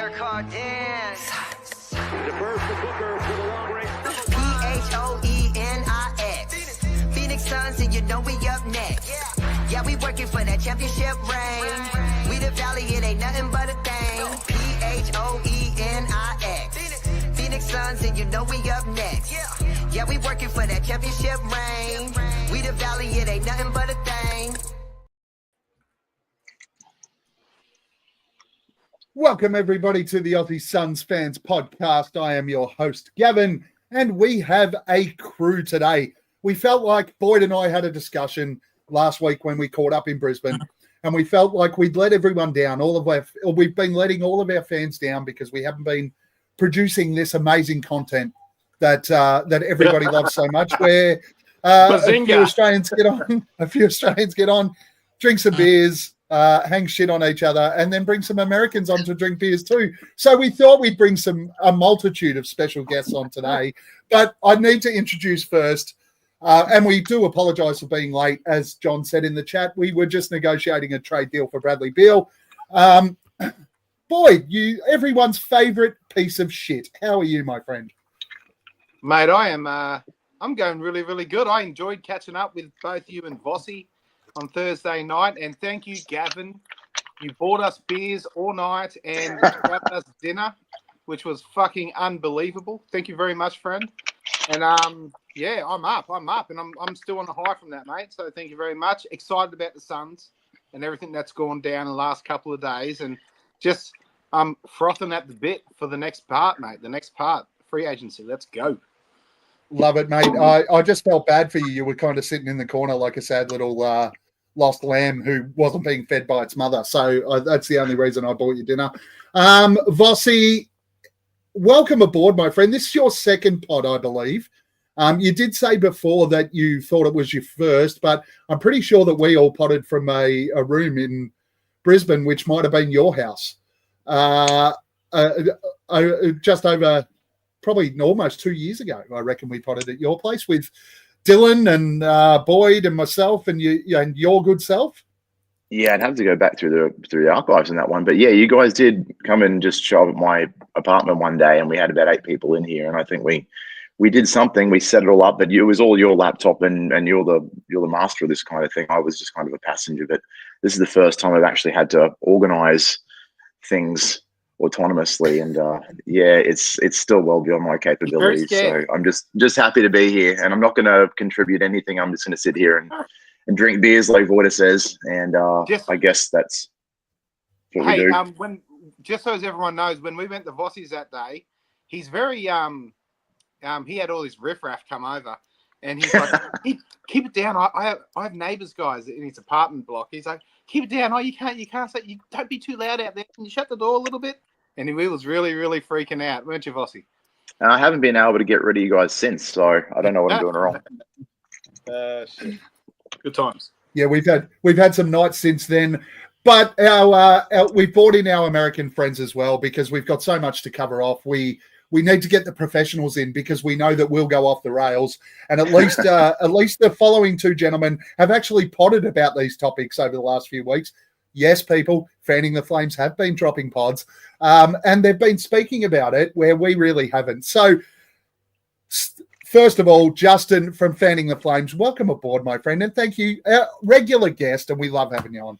car dance. Defers to Booker for the long range. P-H-O-E-N-I-X. Phoenix Suns, and you know we up next. Yeah, we working for that championship ring. We the Valley, it ain't nothing but a thing. P-H-O-E-N-I-X. Phoenix Suns, and you know we up next. Yeah, we working for that championship ring. We the Valley, it ain't nothing but a thing. Welcome, everybody, to the Aussie Suns Fans podcast. I am your host, Gavin, and we have a crew today. We felt like Boyd and I had a discussion last week when we caught up in Brisbane, and we felt like we'd let everyone down. We've been letting all of our fans down because we haven't been producing this amazing content that everybody loves so much. Where a few Australians get on, drink some beers, hang shit on each other, and then bring some Americans on to drink beers too. So we thought we'd bring a multitude of special guests on today. But I need to introduce first, and we do apologise for being late. As John said in the chat, we were just negotiating a trade deal for Bradley Beal. Boyd, everyone's favourite piece of shit. How are you, my friend? Mate, I'm going really, really good. I enjoyed catching up with both you and Vossi on Thursday night, and thank you, Gavin. You bought us beers all night and grabbed us dinner, which was fucking unbelievable. Thank you very much, friend. And yeah, I'm up, and I'm still on the high from that, mate. So thank you very much. Excited about the Suns and everything that's gone down in the last couple of days, and just frothing at the bit for the next part, mate. The next part, free agency. Let's go. Love it, mate. I just felt bad for you. You were kind of sitting in the corner like a sad little lost lamb who wasn't being fed by its mother. So that's the only reason I bought you dinner. Vossi, welcome aboard, my friend. This is your second pod, I believe. You did say before that you thought it was your first, but I'm pretty sure that we all potted from a room in Brisbane, which might have been your house. Just over probably almost 2 years ago, I reckon we potted at your place with Dylan and Boyd and myself and you and your good self. Yeah, I'd have to go back through the archives in that one. But yeah, you guys did come and just show up at my apartment one day, and we had about 8 people in here. And I think we did something. We set it all up, but it was all your laptop, and you're the master of this kind of thing. I was just kind of a passenger. But this is the first time I've actually had to organize things autonomously, and yeah, it's still well beyond my capabilities. So I'm just happy to be here, and I'm not going to contribute anything. I'm just going to sit here and drink beers, like Voida says, and I guess that's what we do. Just so as everyone knows, when we went to Vossi's that day, he's very he had all his riffraff come over, and he's like, keep it down. I have neighbours, guys, in his apartment block. He's like, keep it down. Oh, you can't say, you don't be too loud out there. Can you shut the door a little bit? And he was really, really freaking out, weren't you, Vossi? I haven't been able to get rid of you guys since, so I don't know what I'm doing wrong. Shit. Good times. Yeah, we've had some nights since then, but we've brought in our American friends as well because we've got so much to cover off. We need to get the professionals in because we know that we'll go off the rails. And at least the following 2 gentlemen have actually potted about these topics over the last few weeks. Yes, people, Fanning the Flames have been dropping pods, and they've been speaking about it where we really haven't. So, first of all, Justin from Fanning the Flames, welcome aboard, my friend, and thank you, our regular guest, and we love having you on.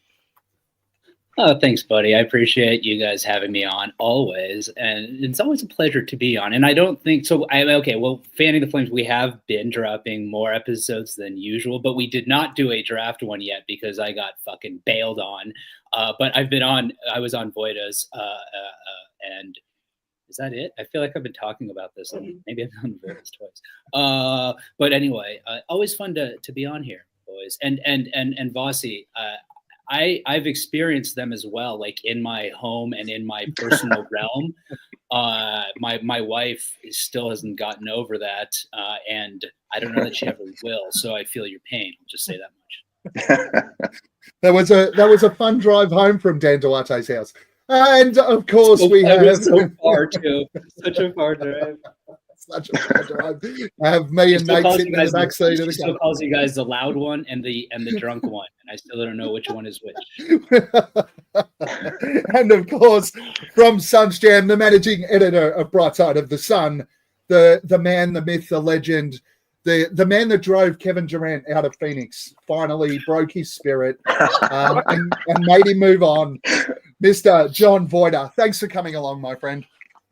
Oh, thanks, buddy. I appreciate you guys having me on always, and it's always a pleasure to be on. And I don't think so. Fanning the Flames, we have been dropping more episodes than usual, but we did not do a draft one yet because I got fucking bailed on. But I've been on. I was on Voida's, and is that it? I feel like I've been talking about this, and maybe I've done Voida's twice. But anyway, always fun to be on here, boys, and Vossi. I've experienced them as well, like in my home and in my personal realm. My wife still hasn't gotten over that, and I don't know that she ever will. So I feel your pain. I'll just say that much. That was a fun drive home from Dan Duarte's house, and of course we have so far too. Such a far drive. Such a pleasure. I have me and Nate sitting in the back seat of the still car. calls you guys the loud one and the drunk one, and I still don't know which one is which. And of course, from Suns Jam, the managing editor of Bright Side of the Sun, the man, the myth, the legend, the man that drove Kevin Durant out of Phoenix, finally broke his spirit and made him move on. Mr. John Voida, thanks for coming along, my friend.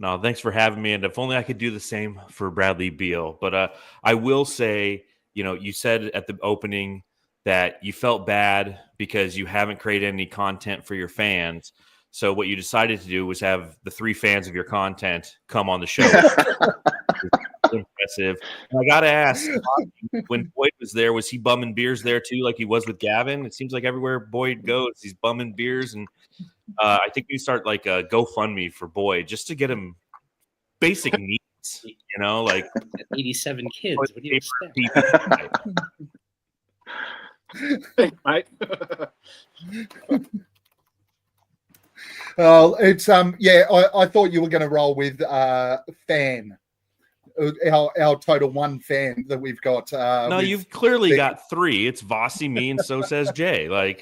No, thanks for having me. And if only I could do the same for Bradley Beal. But I will say, you said at the opening that you felt bad because you haven't created any content for your fans. So what you decided to do was have the 3 fans of your content come on the show. Impressive. And I got to ask, when Boyd was there, was he bumming beers there too, like he was with Gavin? It seems like everywhere Boyd goes, he's bumming beers. And I think we start like a GoFundMe for Boyd just to get him basic needs, like 87 kids. What do you expect? Thanks, mate. Well, it's I thought you were going to roll with fan, our total 1 fan that we've got. No, you've clearly got 3. It's Vossi, me, and so says Jay.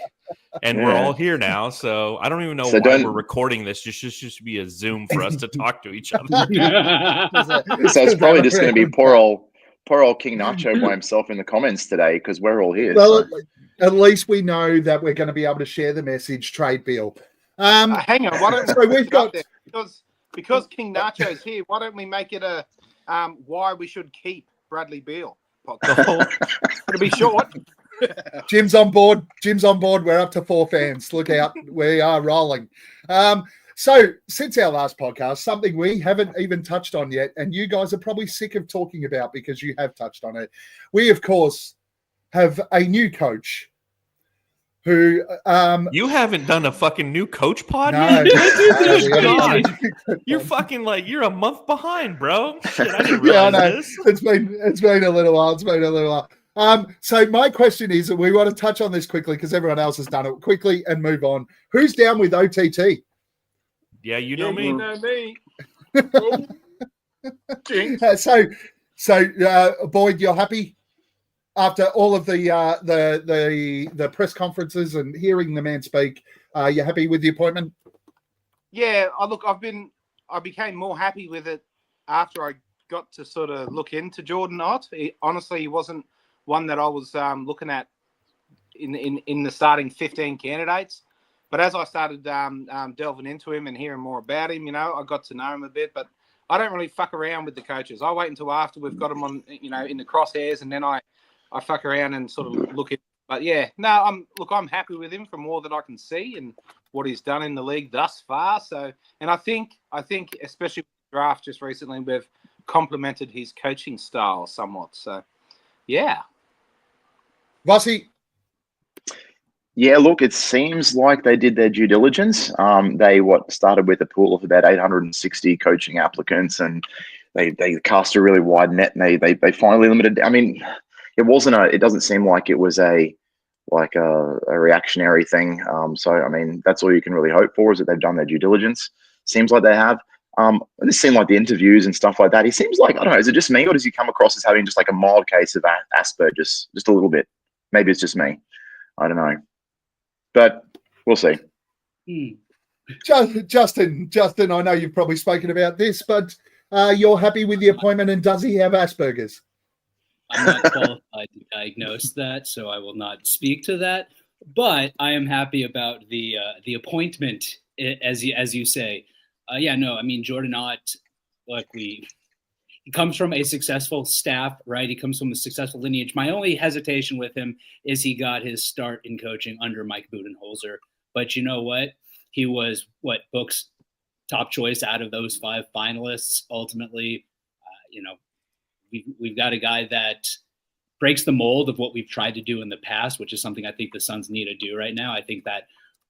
And we're all here now, so I don't even know why we're recording this. Just be a Zoom for us to talk to each other. So it's probably just going to be poor old King Nacho by himself in the comments today because we're all here. Well, at least we know that we're going to be able to share the message. Trade Beal. Hang on, why don't So we've got because King Nacho's here. Why don't we make it a why we should keep Bradley Beal podcast? It'll be short. Jim's on board. We're up to 4 fans. Look out. We are rolling. So since our last podcast, something we haven't even touched on yet, and you guys are probably sick of talking about because you have touched on it. We, of course, have a new coach who you haven't done a fucking new coach pod no, yet? God. You're fucking you're a month behind, bro. Shit, I didn't realize this. It's been a little while. So my question is, we want to touch on this quickly because everyone else has done it quickly and move on. Who's down with OTT? Yeah, you know me. You know me. Boyd, you're happy after all of the press conferences and hearing the man speak? You're happy with the appointment? Yeah, I became more happy with it after I got to sort of look into Jordan Ott. Honestly, he wasn't one that I was looking at in the starting 15 candidates. But as I started delving into him and hearing more about him, I got to know him a bit. But I don't really fuck around with the coaches. I wait until after we've got them on, in the crosshairs, and then I fuck around and sort of look at. But yeah, no, I'm happy with him from all that I can see and what he's done in the league thus far. So, and I think especially with the draft just recently, we've complemented his coaching style somewhat. So, yeah. Vossi? Yeah, look, it seems like they did their due diligence. They started with a pool of about 860 coaching applicants, and they cast a really wide net, and they finally limited. I mean, it doesn't seem like it was a reactionary thing. So I mean, that's all you can really hope for is that they've done their due diligence. Seems like they have. It seemed like the interviews and stuff like that. He seems like, I don't know, is it just me or does he come across as having just like a mild case of Asperger's, just a little bit? Maybe it's just me. I don't know. But we'll see. Justin, I know you've probably spoken about this, but you're happy with the appointment, and does he have Asperger's? I'm not qualified to diagnose that, so I will not speak to that. But I am happy about the appointment, as you say. Jordan Ott, he comes from a successful staff, right? He comes from a successful lineage. My only hesitation with him is he got his start in coaching under Mike Budenholzer. But you know what? He was Book's top choice out of those 5 finalists. Ultimately, we've got a guy that breaks the mold of what we've tried to do in the past, which is something I think the Suns need to do right now. I think that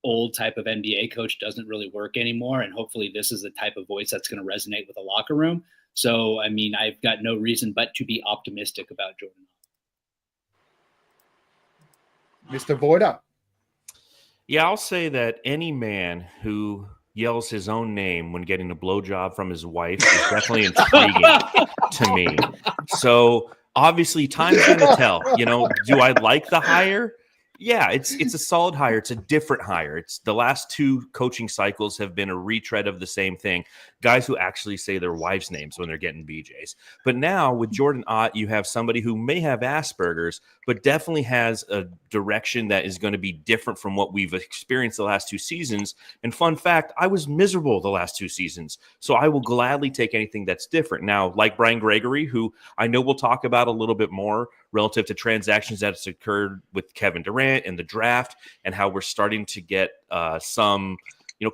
old type of NBA coach doesn't really work anymore. And hopefully this is the type of voice that's going to resonate with the locker room. So, I mean, I've got no reason but to be optimistic about Jordan. Mr. Voida. Yeah, I'll say that any man who yells his own name when getting a blowjob from his wife is definitely intriguing to me. So obviously, time's going to tell. Do I like the hire? Yeah, it's a solid hire. It's a different hire. It's the last 2 coaching cycles have been a retread of the same thing. Guys who actually say their wives' names when they're getting BJs. But now with Jordan Ott, you have somebody who may have Asperger's, but definitely has a direction that is going to be different from what we've experienced the last 2 seasons. And fun fact, I was miserable the last 2 seasons. So I will gladly take anything that's different. Now, like Brian Gregory, who I know we'll talk about a little bit more relative to transactions that's occurred with Kevin Durant and the draft, and how we're starting to get some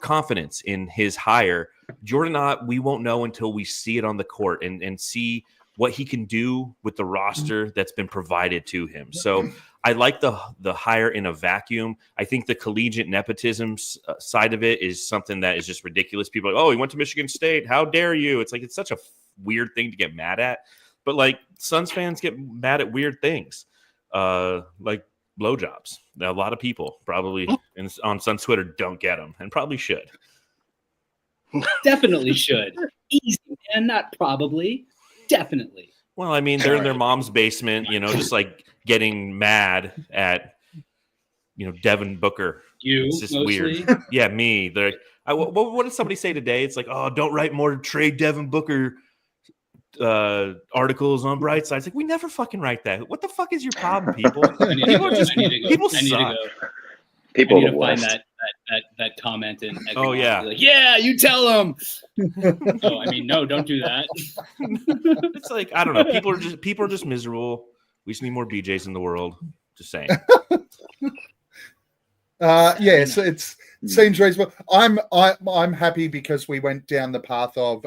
confidence in his hire. Jordan Ott, we won't know until we see it on the court and see what he can do with the roster that's been provided to him. So I like the hire in a vacuum. I think the collegiate nepotism side of it is something that is just ridiculous. People are like, oh, he went to Michigan State. How dare you? It's like, it's such a weird thing to get mad at. But like, Suns fans get mad at weird things, like blowjobs. A lot of people probably on Suns Twitter don't get them, and probably should. Definitely should. Easy, man. Not probably. Definitely. Well, I mean, they're in their mom's basement, just like getting mad at, Devin Booker. You, it's just mostly? Weird. Yeah, me. What did somebody say today? It's like, oh, don't write more trade Devin Booker articles on Brightside. It's like, we never fucking write that. What the fuck is your problem, people? People suck. People I need are to the find worst. that comment and Oh, yeah. like, yeah, you tell them. No, I mean, no, don't do that. It's like, I don't know. People are just miserable. We just need more BJs in the world. Just saying. Yes, it seems reasonable. I'm happy because we went down the path of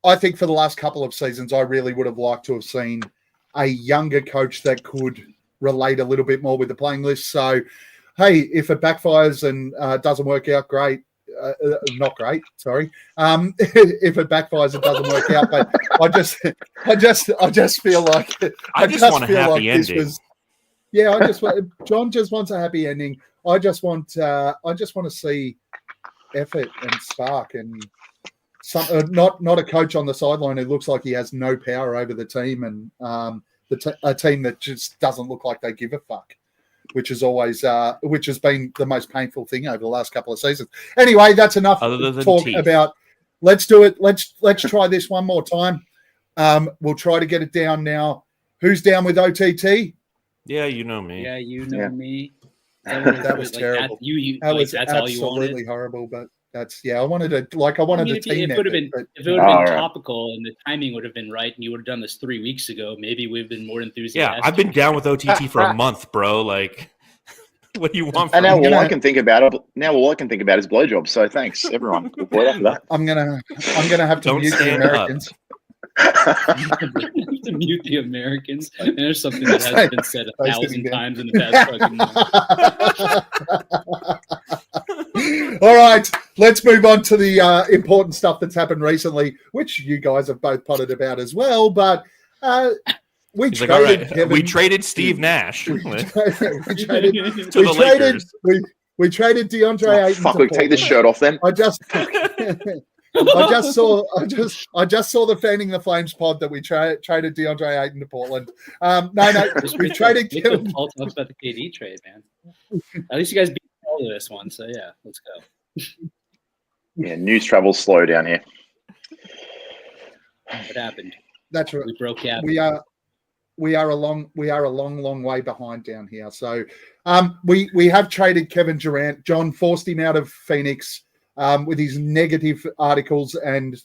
I think for the last couple of seasons, I really would have liked to have seen a younger coach that could relate a little bit more with the playing list. So, hey, if it backfires and doesn't work out, great. Not great, sorry. If it backfires, it doesn't work out. But I just feel like I just want a happy ending. John just wants a happy ending. I just want to see effort and spark and not a coach on the sideline who looks like he has no power over the team and a team that just doesn't look like they give a fuck, which has been the most painful thing over the last couple of seasons. Anyway, that's enough talk about. Let's do it. Let's try this one more time. We'll try to get it down now. Who's down with OTT? Yeah, you know me. Yeah, you know me. That was terrible. That was that's all you wanted. absolutely horrible, but I wanted the team. If it would have been topical and the timing would have been right, and you would have done this 3 weeks ago, maybe we've been more enthusiastic. Yeah, I've been down with OTT for a month, bro. Like, what do you want? And now all I can think about is blowjobs. So thanks, everyone. We'll after that. I'm gonna have to mute the Americans. To mute the Americans. And there's something that has been said 1,000 times in the past fucking month. All right, let's move on to the important stuff that's happened recently, which you guys have both potted about as well. But we traded Steve Nash. We traded DeAndre Ayton. Fuck, we take this shirt off then. I just saw the Fanning the Flames pod that we traded DeAndre Ayton to Portland. No, we traded Kevin. Paul talks about the KD trade, man. At least you guys beat all of this one, so yeah, let's go. Yeah, news travels slow down here. What happened? That's right. We broke out. We are a long way behind down here. So we have traded Kevin Durant. John forced him out of Phoenix. With his negative articles and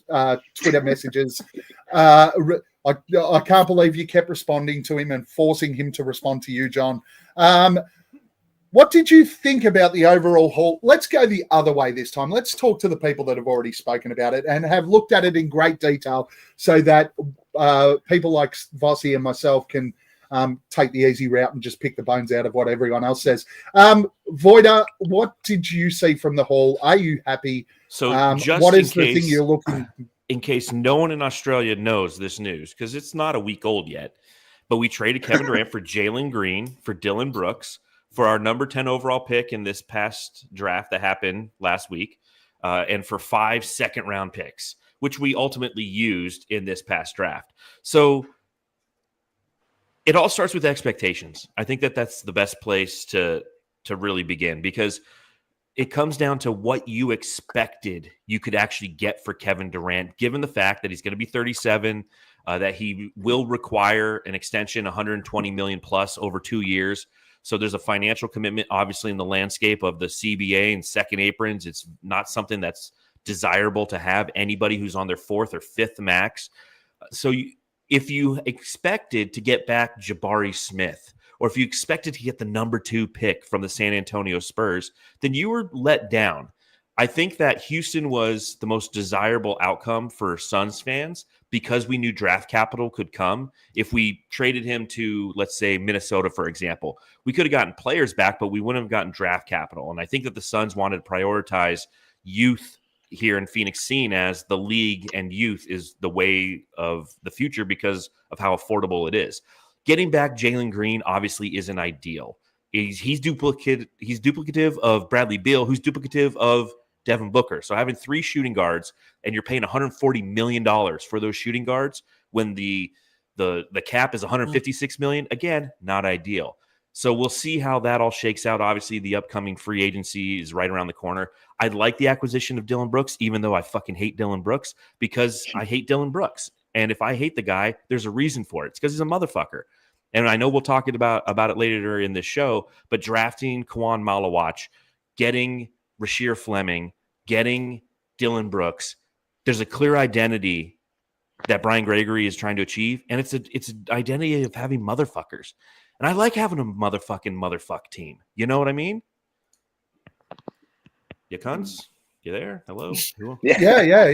Twitter messages. I can't believe you kept responding to him and forcing him to respond to you, John. What did you think about the overall haul? Let's go the other way this time. Let's talk to the people that have already spoken about it and have looked at it in great detail so that people like Vossi and myself can take the easy route and just pick the bones out of what everyone else says. Voida, what did you see from the haul? Are you happy? So what is the thing you're looking? In case no one in Australia knows this news, because it's not a week old yet, but we traded Kevin Durant for Jalen Green, for Dylan Brooks, for our number 10 overall pick in this past draft that happened last week, and for 5 second-round picks, which we ultimately used in this past draft. So it all starts with expectations. I think that that's the best place to really begin, because it comes down to what you expected you could actually get for Kevin Durant, given the fact that he's going to be 37, that he will require an extension, 120 million plus over 2 years. So there's a financial commitment, obviously, in the landscape of the CBA and second aprons. It's not something that's desirable to have anybody who's on their 4th or 5th max. So if you expected to get back Jabari Smith, or if you expected to get the number 2 pick from the San Antonio Spurs, then you were let down. I think that Houston was the most desirable outcome for Suns fans because we knew draft capital could come. If we traded him to, let's say, Minnesota, for example, we could have gotten players back, but we wouldn't have gotten draft capital. And I think that the Suns wanted to prioritize youth here in Phoenix, seen as the league and youth is the way of the future because of how affordable it is. Getting back Jalen Green obviously isn't ideal. He's duplicative of Bradley Beal, who's duplicative of Devin Booker. So having 3 shooting guards and you're paying $140 million for those shooting guards when the cap is $156 million, again, not ideal. So we'll see how that all shakes out. Obviously, the upcoming free agency is right around the corner. I'd like the acquisition of Dillon Brooks, even though I fucking hate Dillon Brooks, because I hate Dillon Brooks. And if I hate the guy, there's a reason for it. It's because he's a motherfucker. And I know we'll talk about it later in this show, but drafting Kwan Malawach, getting Rasheer Fleming, getting Dillon Brooks, there's a clear identity that Brian Gregory is trying to achieve, and it's an identity of having motherfuckers. And I like having a motherfuck team. You know what I mean? You cunts? You there? Hello? Yeah. Here I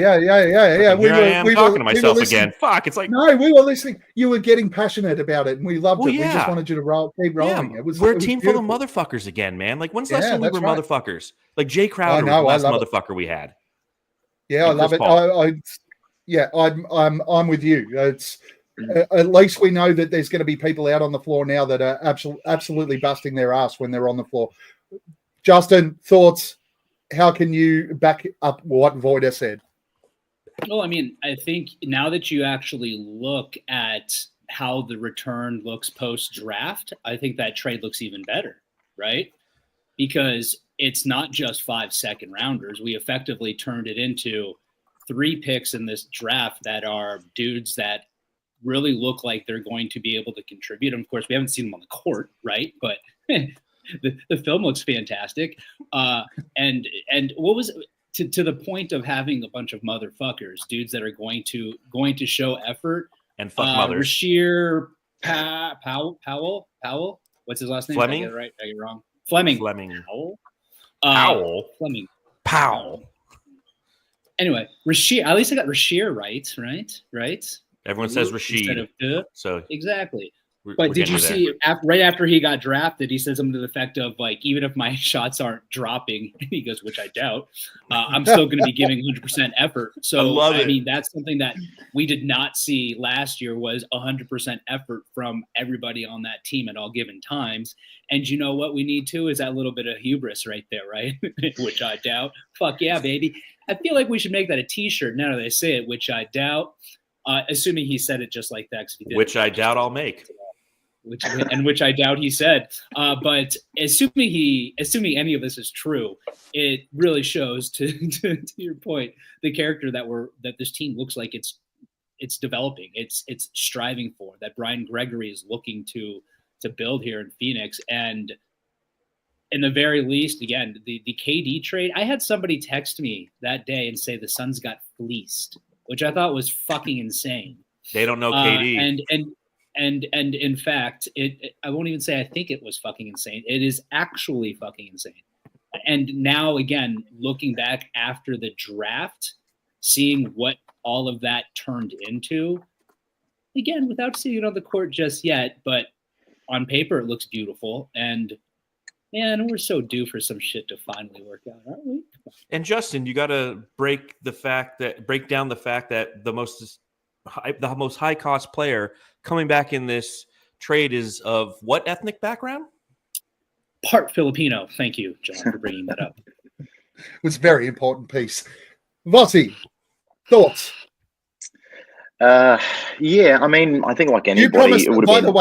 am talking to myself again. Fuck, it's like... No, we were listening. You were getting passionate about it, and we loved it. Yeah. We just wanted you to keep rolling. Yeah, It was a team full of motherfuckers again, man. Like, when's the last time we were motherfuckers? Like, Jay Crowder was the last motherfucker we had. Yeah, I love it. I'm with you. It's at least we know that there's going to be people out on the floor now that are absolutely busting their ass when they're on the floor. Justin, thoughts? How can you back up what Voida said? Well, I mean, I think now that you actually look at how the return looks post-draft, I think that trade looks even better, right? Because it's not just 5 second rounders. We effectively turned it into 3 picks in this draft that are dudes that really look like they're going to be able to contribute. And of course, we haven't seen them on the court, right? But the film looks fantastic. And what was to the point of having a bunch of motherfuckers, dudes that are going to show effort and fuck mothers. Rasheer Powell. What's his last name? Fleming. Did I get it right? Did I get it wrong? Fleming. Powell. Fleming. Powell. Anyway, Rasheer. At least I got Rasheer right. Everyone says Rashid. So exactly. But did you see right after he got drafted, he said something to the effect of like, even if my shots aren't dropping, he goes, which I doubt, I'm still going to be giving 100% effort. So I mean, that's something that we did not see last year was 100% effort from everybody on that team at all given times. And you know what we need to is that little bit of hubris right there, right? Which I doubt. Fuck yeah, baby. I feel like we should make that a T-shirt now that I say it, which I doubt. Assuming he said it just like that. Which I doubt I'll make. Which I doubt he said. But assuming any of this is true, it really shows to your point, the character that this team looks like it's developing, it's striving for, that Brian Gregory is looking to build here in Phoenix. And in the very least, again, the KD trade, I had somebody text me that day and say the Suns got fleeced, which I thought was fucking insane. They don't know KD. And in fact, I won't even say I think it was fucking insane. It is actually fucking insane. And now, again, looking back after the draft, seeing what all of that turned into, again, without seeing it on the court just yet, but on paper, it looks beautiful. And man, we're so due for some shit to finally work out, aren't we? And Justin, you got to break down the fact that the most high cost player coming back in this trade is of what ethnic background? part Filipino. Thank you, John, for bringing that up. It was a very important piece. Vossi, thoughts? Yeah, I mean, I think like You anybody, promised, it would by have been.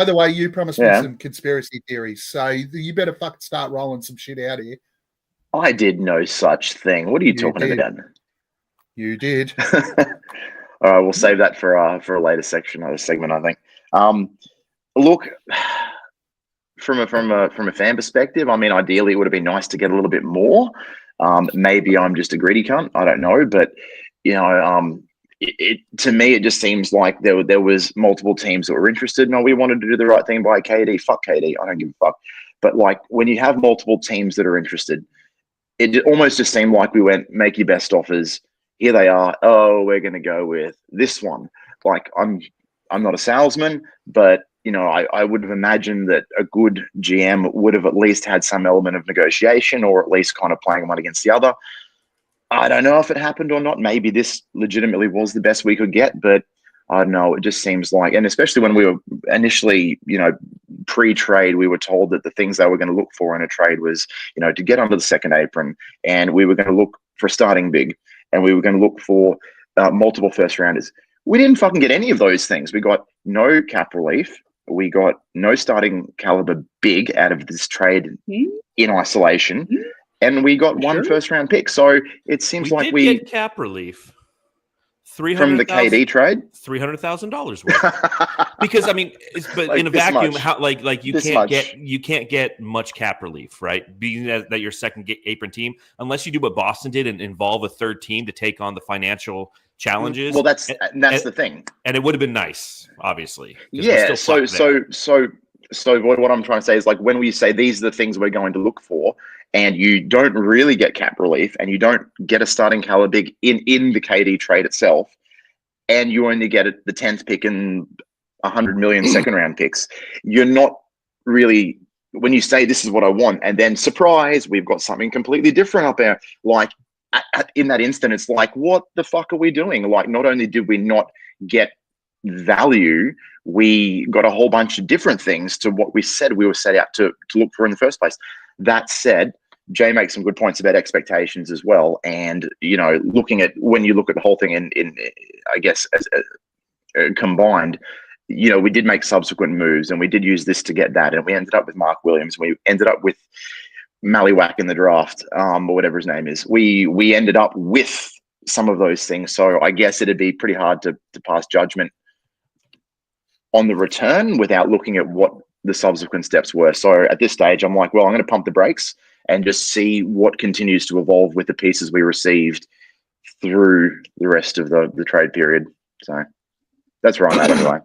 the way, you promised me Yeah. some conspiracy theories, so you better fucking start rolling some shit out here. I did no such thing. What are you talking did. about? You did. All right, we'll save that for a later section, or segment, I think. Look, from a fan perspective, I mean, ideally, it would have been nice to get a little bit more. Maybe I'm just a greedy cunt. I don't know, but you know, it to me, it just seems like there was multiple teams that were interested. No, we wanted to do the right thing by KD. Fuck KD. I don't give a fuck. But like when you have multiple teams that are interested, it almost just seemed like we went, make your best offers. Here they are. Oh, we're going to go with this one. Like I'm not a salesman, but you know, I would have imagined that a good GM would have at least had some element of negotiation, or at least kind of playing one against the other. I don't know if it happened or not. Maybe this legitimately was the best we could get, but I don't know. It just seems like, and especially when we were initially, you know, pre-trade, we were told that the things they were going to look for in a trade was, you know, to get under the second apron, and we were going to look for starting big, and we were going to look for multiple first rounders. We didn't fucking get any of those things. We got no cap relief. We got no starting caliber big out of this trade in isolation, and we got one first round pick. So it seems like we did get cap relief. From the KD trade, $300,000 worth. Because I mean, but like in a vacuum, how like you can't get much cap relief, right? Being that your second apron team, unless you do what Boston did and involve a third team to take on the financial challenges. Well, that's the thing, and it would have been nice, obviously. Yeah. So what I'm trying to say is, like, when we say these are the things we're going to look for, and you don't really get cap relief, and you don't get a starting caliber big in the KD trade itself, and you only get the 10th pick and 100 million second round picks, you're not really, when you say this is what I want, and then surprise, we've got something completely different up there. Like in that instant, it's like, what the fuck are we doing? Like, not only did we not get value, we got a whole bunch of different things to what we said we were set out to look for in the first place. That said, Jay makes some good points about expectations as well. And, you know, when you look at the whole thing in I guess, as combined, you know, we did make subsequent moves, and we did use this to get that. And we ended up with Mark Williams. We ended up with Mallywhack in the draft, or whatever his name is. We ended up with some of those things. So I guess it'd be pretty hard to pass judgment on the return without looking at what the subsequent steps were. So at this stage, I'm like, well, I'm going to pump the brakes and just see what continues to evolve with the pieces we received through the rest of the trade period. So that's where I'm at anyway.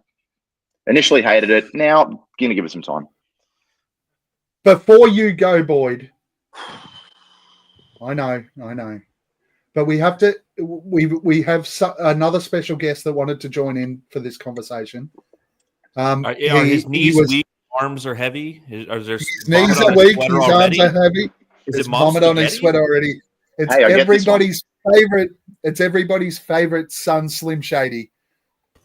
Initially hated it. Now, going to give it some time. Before you go, Boyd, I know, but we have to. We have another special guest that wanted to join in for this conversation. Are his knees weak? Arms are heavy. His knees are weak. His arms are heavy. There's vomit on his sweater already. It's everybody's favorite. It's everybody's favorite son, Slim Shady.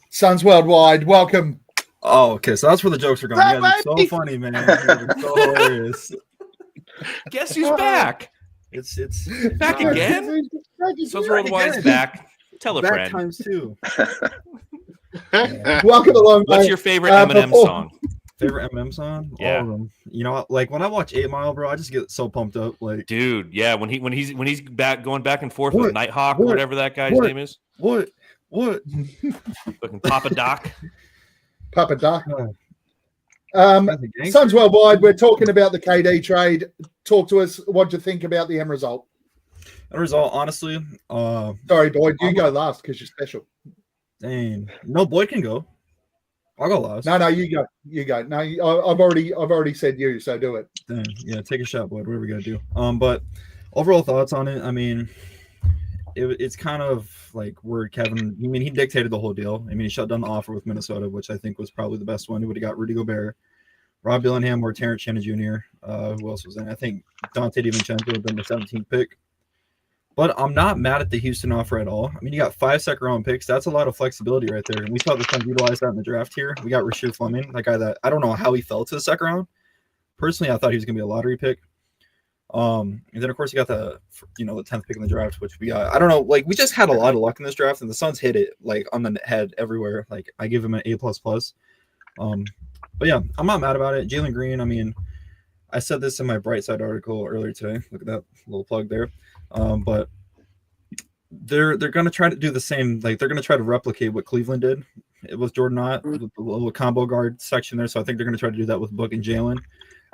Suns Worldwide, welcome. Oh, okay. So that's where the jokes are going. You guys are so funny, man. So hilarious. Guess who's back? It's back again. Suns Worldwide's back. Tell a friend. Times two. Welcome along. What's your favorite Eminem song? Favorite Eminem song? Yeah. All of them. You know, like when I watch 8 Mile, bro, I just get so pumped up. Like, dude, yeah. When he's back going back and forth with Nighthawk, whatever that guy's name is. What? Fucking Papa Doc. Papa Doc. Suns Worldwide, we're talking about the KD trade. Talk to us. What do you think about the end result? The result, honestly. Sorry, Boyd, you go last because you're special. Dang. No, Boyd can go. I'll go last. No, you go. You go. No, I've already said you, so do it. Dang. Yeah, take a shot, Boyd. Whatever we gotta do. But overall thoughts on it. I mean, it's kind of like where Kevin. I mean, he dictated the whole deal. I mean, he shut down the offer with Minnesota, which I think was probably the best one. He would have got Rudy Gobert, Rob Dillingham, or Terrence Shannon Jr. Who else was in? I think Dante DiVincenzo would have been the 17th pick. But I'm not mad at the Houston offer at all. I mean, you got 5 second-round picks. That's a lot of flexibility right there. And we saw the Suns utilize that in the draft here. We got Rasheed Fleming, that guy that I don't know how he fell to the second round, personally, I thought he was going to be a lottery pick. And then of course you got the 10th pick in the draft, which we got. I don't know, like we just had a lot of luck in this draft, and the Suns hit it like on the head everywhere. Like I give him an A++. But yeah, I'm not mad about it. Jalen Green, I mean, I said this in my Brightside article earlier today. Look at that little plug there. But they're gonna try to do the same. Like they're gonna try to replicate what Cleveland did. It was Jordan Ott with the little combo guard section there. So I think they're gonna try to do that with Book and Jalen.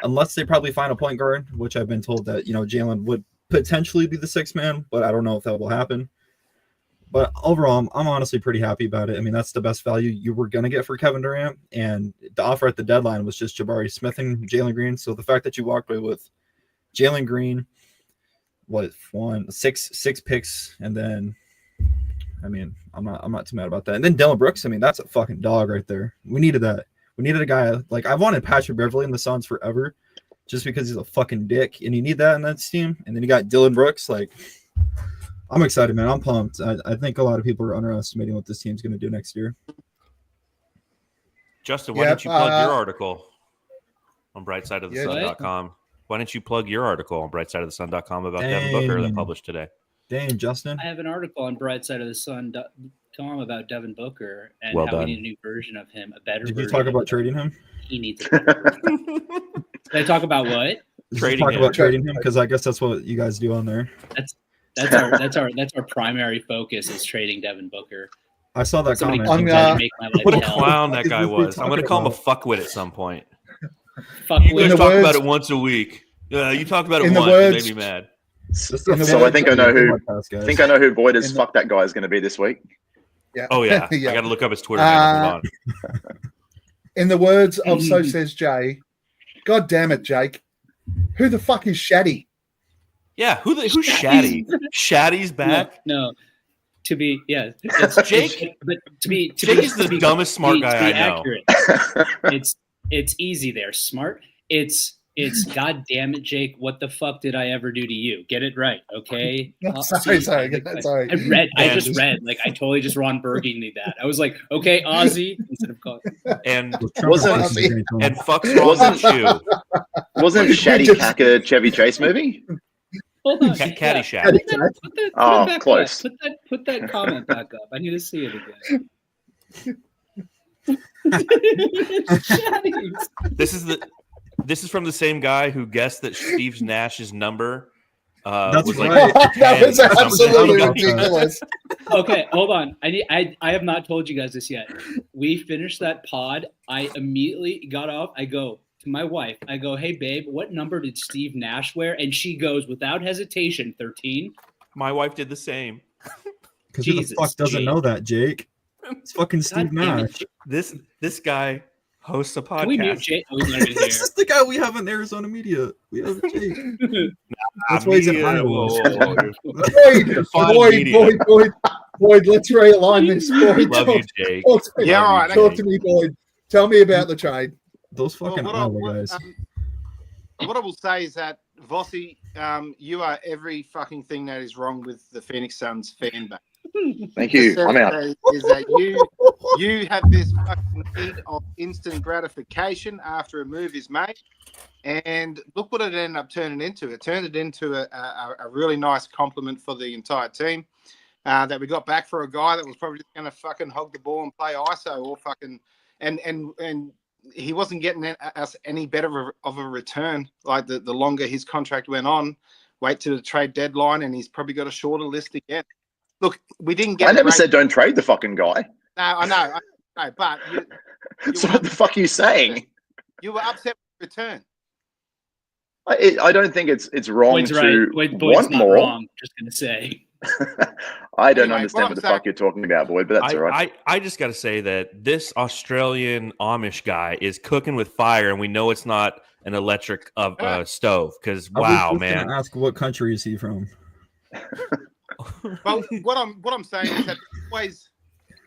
Unless they probably find a point guard, which I've been told that, Jalen would potentially be the sixth man, but I don't know if that will happen. But overall, I'm honestly pretty happy about it. I mean, that's the best value you were going to get for Kevin Durant. And the offer at the deadline was just Jabari Smith and Jalen Green. So the fact that you walked away with Jalen Green, six picks, and then, I mean, I'm not too mad about that. And then Dylan Brooks, I mean, that's a fucking dog right there. We needed that. We needed a guy like I've wanted Patrick Beverley in the Suns forever, just because he's a fucking dick, and you need that in that team. And then you got Dylan Brooks. Like, I'm excited, man. I'm pumped. I think a lot of people are underestimating what this team's going to do next year. Justin, why don't you plug your article on brightsideofthesun.com? Why don't you plug your article on brightsideofthesun.com about Devin Booker that published today? Dang, Justin. I have an article on brightsideofthesun.com about Devin Booker and well how done. we need a new version of him, a better version. Did you talk about trading him? He needs a better version. Did I talk about what? Trading him, because I guess that's what you guys do on there. That's our primary focus is trading Devin Booker. I saw that Somebody comment. What a clown that guy was. I'm going to call him a fuckwit at some point. Fuckwit. You guys talk about it once a week. You talk about it once. It made me mad. So I think I know who. I think I know who Voider's fuck that guy is going to be this week. Yeah. Oh yeah. I got to look up his Twitter handle. Hold on. In the words of So Says Jay, God damn it, Jake. Who the fuck is Shaddy? Yeah, who's Shaddy? Shaddy's back? No. It's Jake. But Jake is the dumbest smart guy I know. It's easy there. Smart. It's God damn it, Jake. What the fuck did I ever do to you? Get it right, okay? Sorry. I just read. Like I totally just Ron Burgundy that. I was like, okay, Aussie instead of calling. And fucks wasn't you? Wasn't Shaddy Cack a Chevy Chase movie? Hold on. Caddyshack. Close. Put that comment back up. I need to see it again. This is from the same guy who guessed that Steve Nash's number That's was right. That was absolutely ridiculous. Okay, hold on. I have not told you guys this yet. We finished that pod. I immediately got off. I go to my wife. I go, hey, babe, what number did Steve Nash wear? And she goes, without hesitation, 13. My wife did the same. Because who the fuck doesn't know that, Jake? It's fucking Steve Nash. This guy hosts a podcast. Can we mute Jake? Oh, he's not even here. This is the guy we have in Arizona media. We have Jake. That's why he's in Iowa. Boyd, let's realign this. Boyd, love you, Jake. Talk to me, Boyd. Tell me about the trade. Those fucking Iowa guys. What I will say is that, Vossi, you are every fucking thing that is wrong with the Phoenix Suns fan base. Thank you. I'm out. Is that you have this fucking need of instant gratification after a move is made, and look what it ended up turning into. It turned it into a really nice compliment for the entire team that we got back for a guy that was probably just going to fucking hog the ball and play ISO or fucking and he wasn't getting us any better of a return. Like the longer his contract went on, wait to the trade deadline, and he's probably got a shorter list again. Look, we didn't get. I never said don't trade the fucking guy. No, I know, but so what the fuck are you saying? You were upset with the return. I don't think it's wrong Boyd's to Boyd's want not more. Wrong, just gonna say. I don't understand what the fuck you're talking about, Boyd, but that's all right. I just got to say that this Australian Amish guy is cooking with fire, and we know it's not an electric stove. Because wow, man! Ask what country is he from? Well, what I'm saying is that always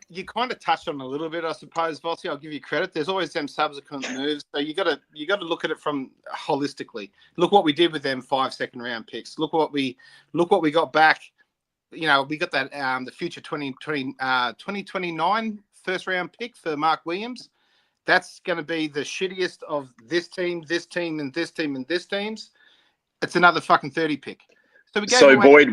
you kind of touched on a little bit, I suppose, Vossi. I'll give you credit. There's always them subsequent moves, so you got to look at it from holistically. Look what we did with them 5 second-round picks. Look what we got back. You know, we got that the future 2029 first-round pick for Mark Williams. that's going to be the shittiest of this team, this team, and this team, and this team's. It's another fucking 30 pick. So we gave So away-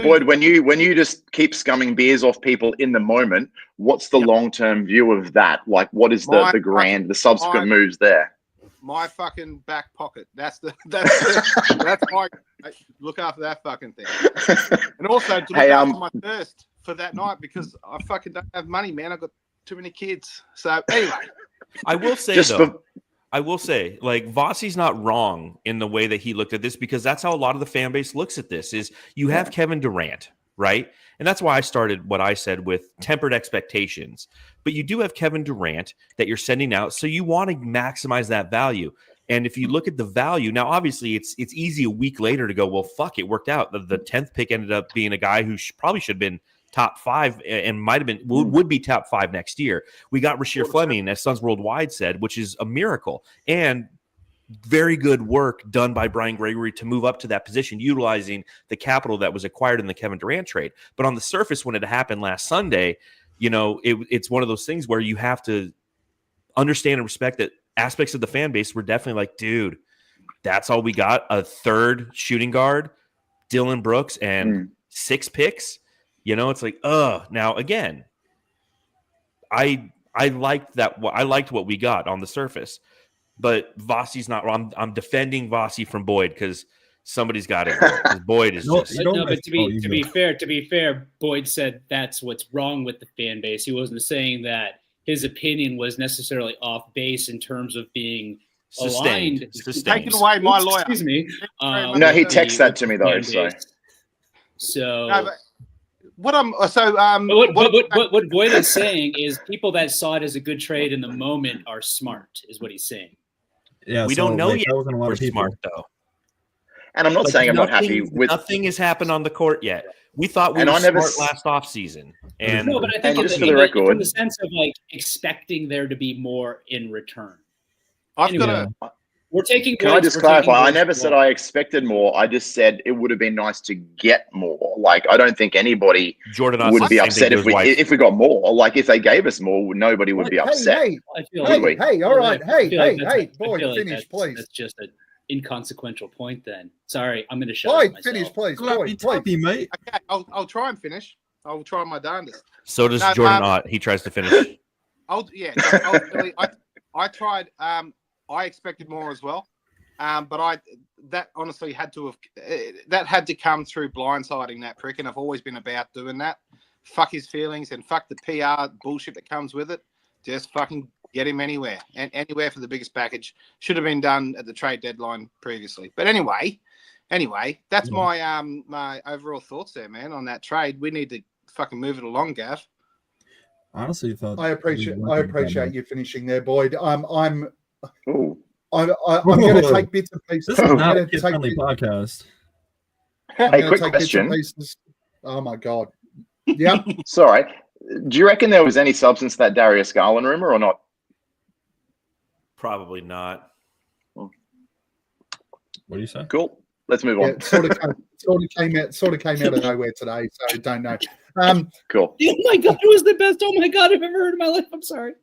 Boyd, when you just keep scumming beers off people in the moment, what's the Yep. long-term view of that? Like, what is the the subsequent moves there? My fucking back pocket. That's my look after that fucking thing. And also to look after my thirst for that night because I fucking don't have money, man. I've got too many kids. So anyway, I will say I will say, like, Vossi's not wrong in the way that he looked at this because that's how a lot of the fan base looks at this is you have Kevin Durant, right? And that's why I started what I said with tempered expectations. But you do have Kevin Durant that you're sending out, so you want to maximize that value. And if you look at the value, now obviously it's easy a week later to go, well, fuck, it worked out. The 10th pick ended up being a guy who probably should have been top 5 and might have been would be top 5 next year. We got Rasheer Fleming, as Suns Worldwide said, which is a miracle and very good work done by Brian Gregory to move up to that position, utilizing the capital that was acquired in the Kevin Durant trade. But on the surface, when it happened last Sunday, you know, it's one of those things where you have to understand and respect that aspects of the fan base were definitely like, dude, that's all we got. A third shooting guard, Dylan Brooks, and 6 picks. You know, it's like, now again, I liked that. I liked what we got on the surface, but Vossi's not wrong. I'm defending Vossi from Boyd because somebody's got it. Because Boyd is just. No, but to be fair, Boyd said that's what's wrong with the fan base. He wasn't saying that his opinion was necessarily off base in terms of being aligned. Take it away, my lawyer. Excuse me. No, he texted that to me though. So. No, what Boyd is saying is people that saw it as a good trade in the moment are smart, is what he's saying. Yeah, we don't know yet. We're smart though. And I'm not saying I'm not happy with nothing has happened on the court yet. We thought we were smart last offseason. And no, but I think just for the record, in the sense of like expecting there to be more in return. We're taking. Can I just clarify? I never said I expected more. I just said it would have been nice to get more. Like, I don't think anybody would be upset if we got more. Like, if they gave us more, nobody would be upset. Hey, all right. Hey, Boyd, finish, please. That's just an inconsequential point then. Sorry, I'm going to shut up myself. Finish, please. Boyd, mate. Okay, I'll try and finish. I'll try my darndest. So does Jordan Ott. He tries to finish. I tried. I expected more as well, but that honestly had to come through blindsiding that prick, and I've always been about doing that. Fuck his feelings and fuck the PR bullshit that comes with it. Just fucking get him anywhere and anywhere for the biggest package. Should have been done at the trade deadline previously. But anyway, that's my my overall thoughts there, man, on that trade. We need to fucking move it along, Gav. Honestly, I appreciate you finishing there, Boyd. I'm going to take bits and pieces. This is not a kid-friendly podcast. Hey, quick question. Oh my god. Yeah. Sorry. Do you reckon there was any substance to that Darius Garland rumor or not? Probably not. What do you say? Cool. Let's move on. It sort of came out of nowhere today, so I don't know. Oh Cool. my god, it was the best. Oh my god, I've ever heard in my life. I'm sorry.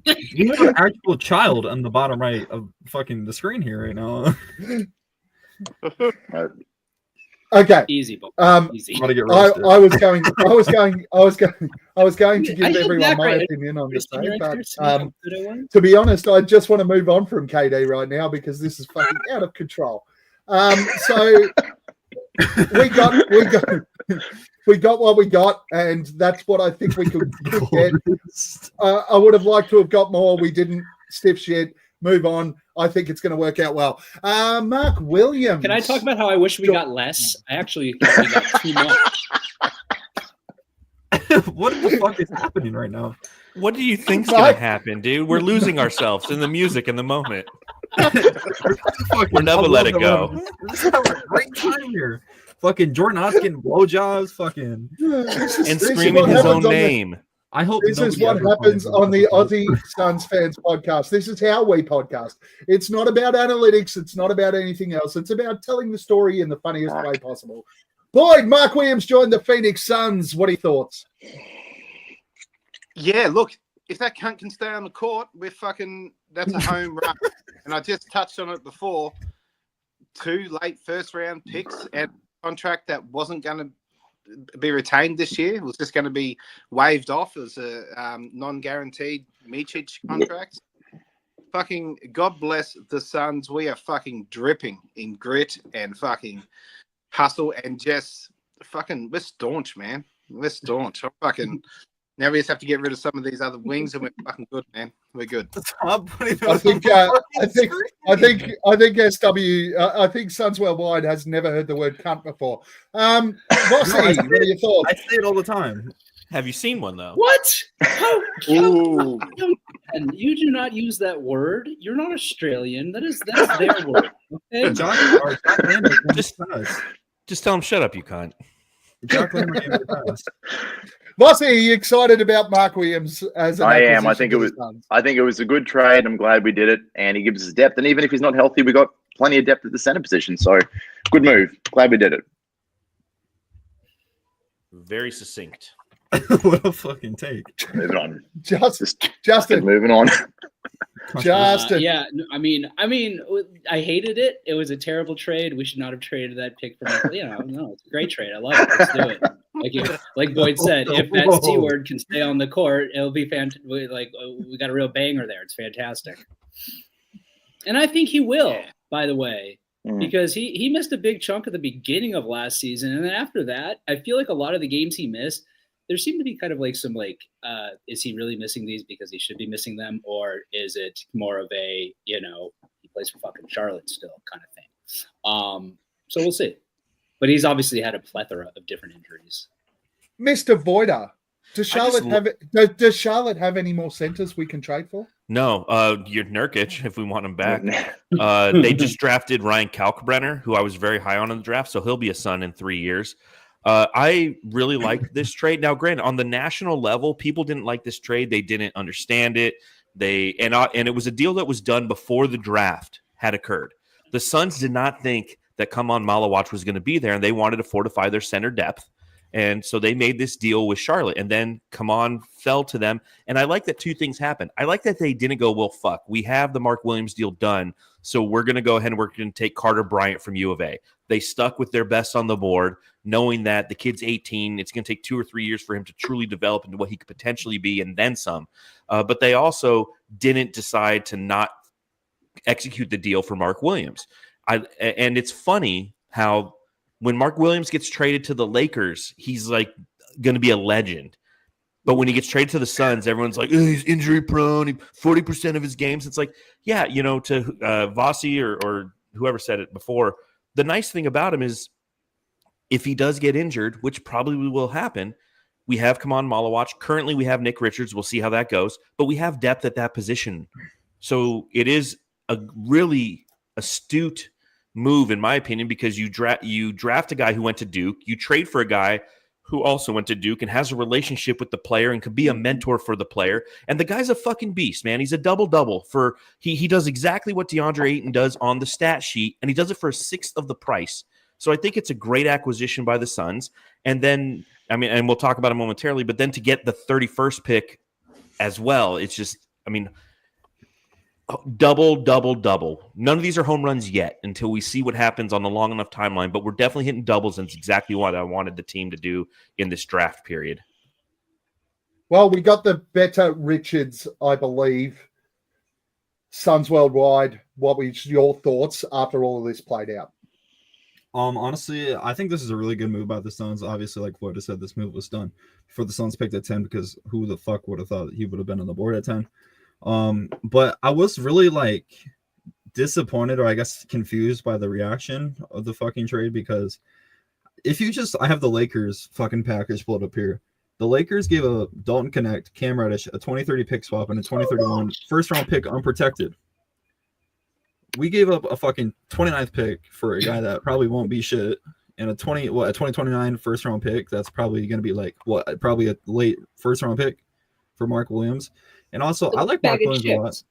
You have an actual child on the bottom right of fucking the screen here right now. Okay. Easy, but easy. I was going to give everyone my opinion on this day, but to be honest, I just want to move on from KD right now because this is fucking out of control. So we got what we got, and that's what I think we could get. I would have liked to have got more. We didn't. Stiff shit. Move on. I think it's going to work out well. Mark Williams. Can I talk about how I wish we got less? I actually think we got too much. What the fuck is happening right now? What do you think's going to happen, dude? We're losing ourselves in the music in the moment. We'll never let it go. This is a great time here. Fucking Jordan Ott's getting blowjobs, fucking and screaming his own name. I hope this is what happens on the Aussie Suns Fans podcast. This is how we podcast. It's not about analytics. It's not about anything else. It's about telling the story in the funniest way possible. Boyd, Mark Williams joined the Phoenix Suns. What are your thoughts? Yeah, look, if that cunt can stay on the court, that's a home run. And I just touched on it before. 2 late first round picks and a contract that wasn't going to be retained this year. It was just going to be waived off. It was a non-guaranteed Micic contract. Fucking God bless the Suns. We are fucking dripping in grit and fucking hustle and just fucking, we're staunch, man. We're staunch. Now we just have to get rid of some of these other wings, and we're fucking good, man. We're good. I think SW. I think Suns Worldwide has never heard the word cunt before. Rossi, what are your thoughts? I say it all the time. Have you seen one though? What? And you do not use that word. You're not Australian. That's their word. Okay? Just tell him shut up, you cunt. Rossi, are you excited about Mark Williams as an I am. I think acquisition it was a good trade. I'm glad we did it, and he gives us depth. And even if he's not healthy, we got plenty of depth at the center position. So, good move. Glad we did it. Very succinct. What a fucking take. Moving on. Justin, moving on. Justin. Yeah, I mean, I hated it. It was a terrible trade. We should not have traded that pick for no, it's a great trade. I love it. Let's do it. Like Boyd said, if that C word can stay on the court, it'll be fantastic. Like we got a real banger there. It's fantastic. And I think he will, by the way, because he missed a big chunk at the beginning of last season. And then after that, I feel like a lot of the games he missed, there seemed to be kind of like some is he really missing these because he should be missing them? Or is it more of a, he plays for fucking Charlotte still kind of thing. So we'll see. But he's obviously had a plethora of different injuries. Mr. Voida, does Charlotte have any more centers we can trade for? No, you're Nurkic if we want him back. They just drafted Ryan Kalkbrenner, who I was very high on in the draft, so he'll be a Sun in 3 years. I really liked this trade. Now, granted, on the national level, people didn't like this trade. They didn't understand it. And it was a deal that was done before the draft had occurred. The Suns did not think that Kaman Malawach was going to be there, and they wanted to fortify their center depth. And so they made this deal with Charlotte, and then Kaman fell to them. And I like that 2 things happened. I like that they didn't go, well, fuck, we have the Mark Williams deal done, so we're going to go ahead and we're going to take Carter Bryant from U of A. They stuck with their best on the board, knowing that the kid's 18. It's going to take 2 or 3 years for him to truly develop into what he could potentially be, and then some. But they also didn't decide to not execute the deal for Mark Williams. And it's funny how when Mark Williams gets traded to the Lakers, he's like going to be a legend. But when he gets traded to the Suns, everyone's like, he's injury prone, 40% of his games. It's like, yeah, to Vossi or whoever said it before, the nice thing about him is if he does get injured, which probably will happen, we have Kaman Malawach. Currently, we have Nick Richards. We'll see how that goes. But we have depth at that position. So it is a really astute move, in my opinion, because you draft a guy who went to Duke. You trade for a guy who also went to Duke and has a relationship with the player and could be a mentor for the player. And the guy's a fucking beast, man. He's a double-double. He does exactly what DeAndre Ayton does on the stat sheet, and he does it for a sixth of the price. So I think it's a great acquisition by the Suns. And then, and we'll talk about it momentarily, but then to get the 31st pick as well, it's just, double. None of these are home runs yet until we see what happens on the long enough timeline, but we're definitely hitting doubles, and it's exactly what I wanted the team to do in this draft period. Well, we got the better Richards, I believe. Suns Worldwide, what were your thoughts after all of this played out? Honestly, I think this is a really good move by the Suns. Obviously, like Floyd said, this move was done before the Suns picked at 10, because who the fuck would have thought that he would have been on the board at 10? But I was really disappointed, or I guess confused by the reaction of the fucking trade, because I have the Lakers fucking package pulled up here. The Lakers gave a Dalton Connect, Cam Reddish, a 2030 pick swap, and a 2031 first round pick unprotected. We gave up a fucking 29th pick for a guy that probably won't be shit, and a 2029 first round pick that's probably going to be probably a late first round pick for Mark Williams. And also, I like Mark Williams a lot.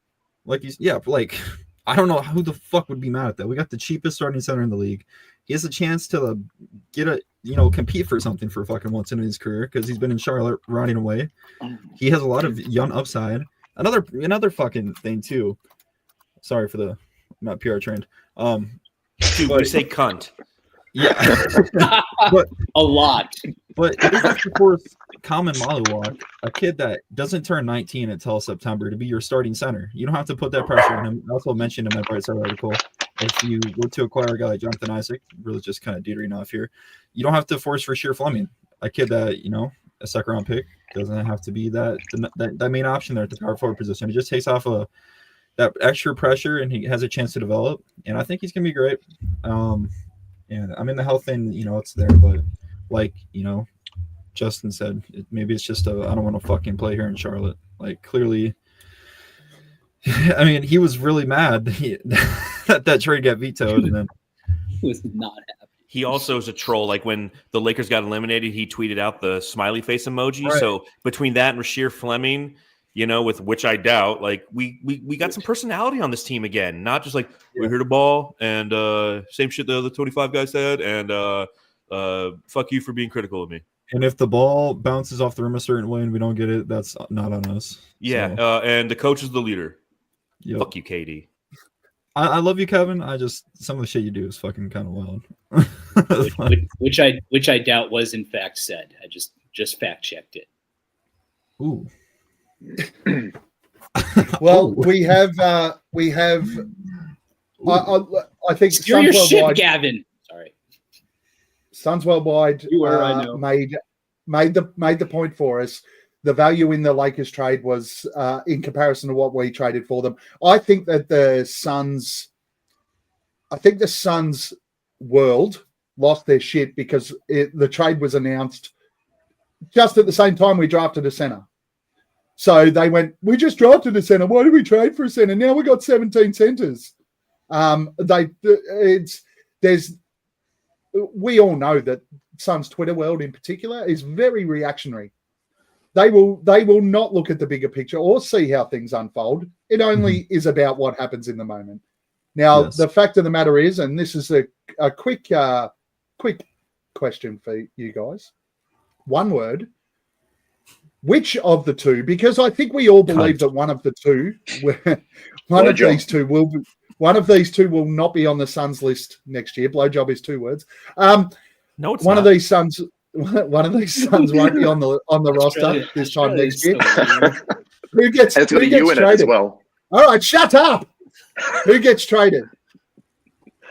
I don't know who the fuck would be mad at that. We got the cheapest starting center in the league. he has a chance to get compete for something for fucking once in his career because he's been in Charlotte running away. He has a lot of young upside. Another fucking thing too. Sorry for the not PR trained. Dude, we say cunt. Yeah, but a lot. But it doesn't have to force common mollywalk a kid that doesn't turn 19 until September to be your starting center. You don't have to put that pressure on him. I also mentioned in my Bright Side article, if you were to acquire a guy like Jonathan Isaac, really just kind of teetering off here, you don't have to force for sheer Fleming. A kid that, a second round pick doesn't have to be that main option there at the power forward position. It just takes off that extra pressure and he has a chance to develop. And I think he's going to be great. And I mean, the health thing, it's there, but like, Justin said, maybe it's just I don't want to fucking play here in Charlotte. Like, clearly, I mean, he was really mad that trade got vetoed. And then He was not happy. He also is a troll. Like when the Lakers got eliminated, he tweeted out the smiley face emoji. Right. So between that and Rasheer Fleming, with which I doubt, like we got some personality on this team again. Not just like we're here to ball and same shit the other 25 guys said and fuck you for being critical of me. And if the ball bounces off the rim a certain way and we don't get it, that's not on us. Yeah, So, and the coach is the leader. yep. Fuck you, KD. I love you, Kevin. Some of the shit you do is fucking kind of wild. which I doubt was in fact said. I just fact checked it. Ooh. Well, we have. I think Steer your Suns ship, Worldwide, Gavin. Sorry. Suns Worldwide You were, I know. made the point for us. The value in the Lakers trade was in comparison to what we traded for them. I think that the Suns world lost their shit because the trade was announced just at the same time we drafted a center. So they went, we just drafted a center. Why did we trade for a center? Now we got 17 centers. We all know that Suns Twitter world in particular is very reactionary. They will not look at the bigger picture or see how things unfold. It only is about what happens in the moment. Now, Yes. The fact of the matter is, and this is a quick question for you guys. One word. Which of the two? Because I think we all believe Cunt. that one of the two, one of these two will not be on the Suns list next year. Blowjob is 2 words. No, it's One not. of these Suns won't be on the roster this time next year. Who gets And it's got who a gets U in it traded? as well. All right, shut up. Who gets traded?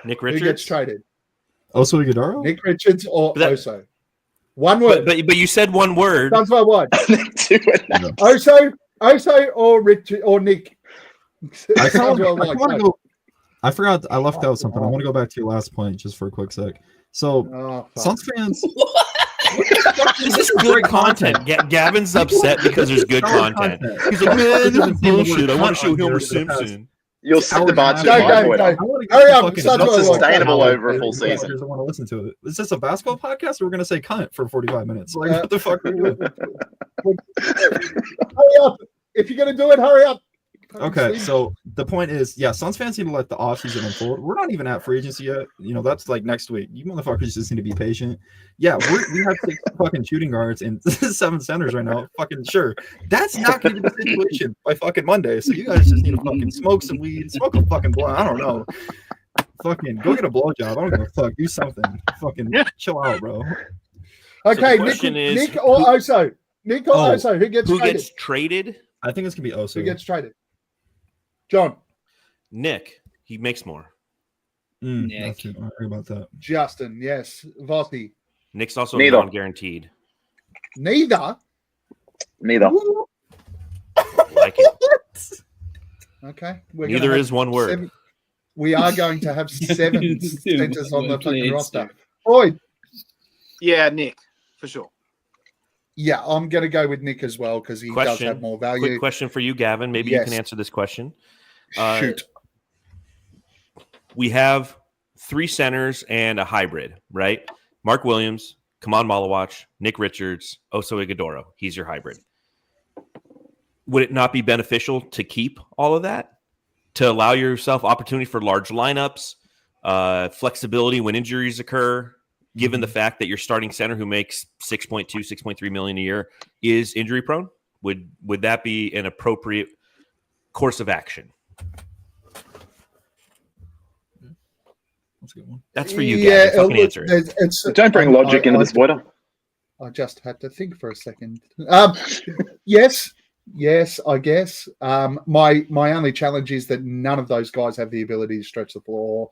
Nick Who gets Richards. traded? Also, Iguodala? Nick Richards or But that- Oso? One word. But you said one word. Suns Worldwide. No. Oso or Richard or Nick. I Suns Worldwide. want to go. I forgot. I left out something. I want to go back to your last point just for a quick sec. So, Oh, fuck. Suns fans. This is good content. Gavin's upset because there's good content. He's like, man, this is bullshit. I want to show Homer Simpson. You'll set the bar too Go, high, go, boy. go. I wanna get Hurry some up, fucking- Suns Not Worldwide. sustainable over a full Players season. don't want to listen to it. Is this a basketball podcast? Or we're going to say cunt for 45 minutes. Like, what the fuck are we doing? Hurry up. If you're going to do it, hurry up. Okay, so the point is, yeah, Suns fans need to let the offseason unfold. We're not even at free agency yet. That's like next week. You motherfuckers just need to be patient. Yeah, we have 6 fucking shooting guards and 7 centers right now. Fucking sure. That's not going to be the situation by fucking Monday. So you guys just need to fucking smoke some weed, smoke a fucking blunt. I don't know. Fucking go get a blowjob. I don't give a fuck. Do something. Fucking chill out, bro. Okay, the question is, Nick or Oso? Nick or Oso? Who gets Who traded? gets traded? I think it's going to be Oso. Who gets traded? John. Nick. He makes more. Nick. I agree about that. Justin, yes. Vossi. Nick's also Neither. non-guaranteed. Neither? Neither. Like it. Okay. We're Neither gonna have is one word. 7 we are going to have 7 centers on the fucking Please. roster. Boyd. Yeah, Nick, for sure. Yeah, I'm going to go with Nick as well because he does have more value. Quick question for you, Gavin. Maybe you can answer this question. Shoot. We have 3 centers and a hybrid, right? Mark Williams, Kaman Malawach, Nick Richards, Oso Ighodaro. He's your hybrid. Would it not be beneficial to keep all of that? To allow yourself opportunity for large lineups, flexibility when injuries occur, given the fact that your starting center who makes 6.2, 6.3 million a year is injury prone? Would that be an appropriate course of action? That's a good one. That's for you, Gavin. Fucking answer it. Don't bring logic into this, Boyder. I just had to think for a second. Yes, I guess. My only challenge is that none of those guys have the ability to stretch the floor.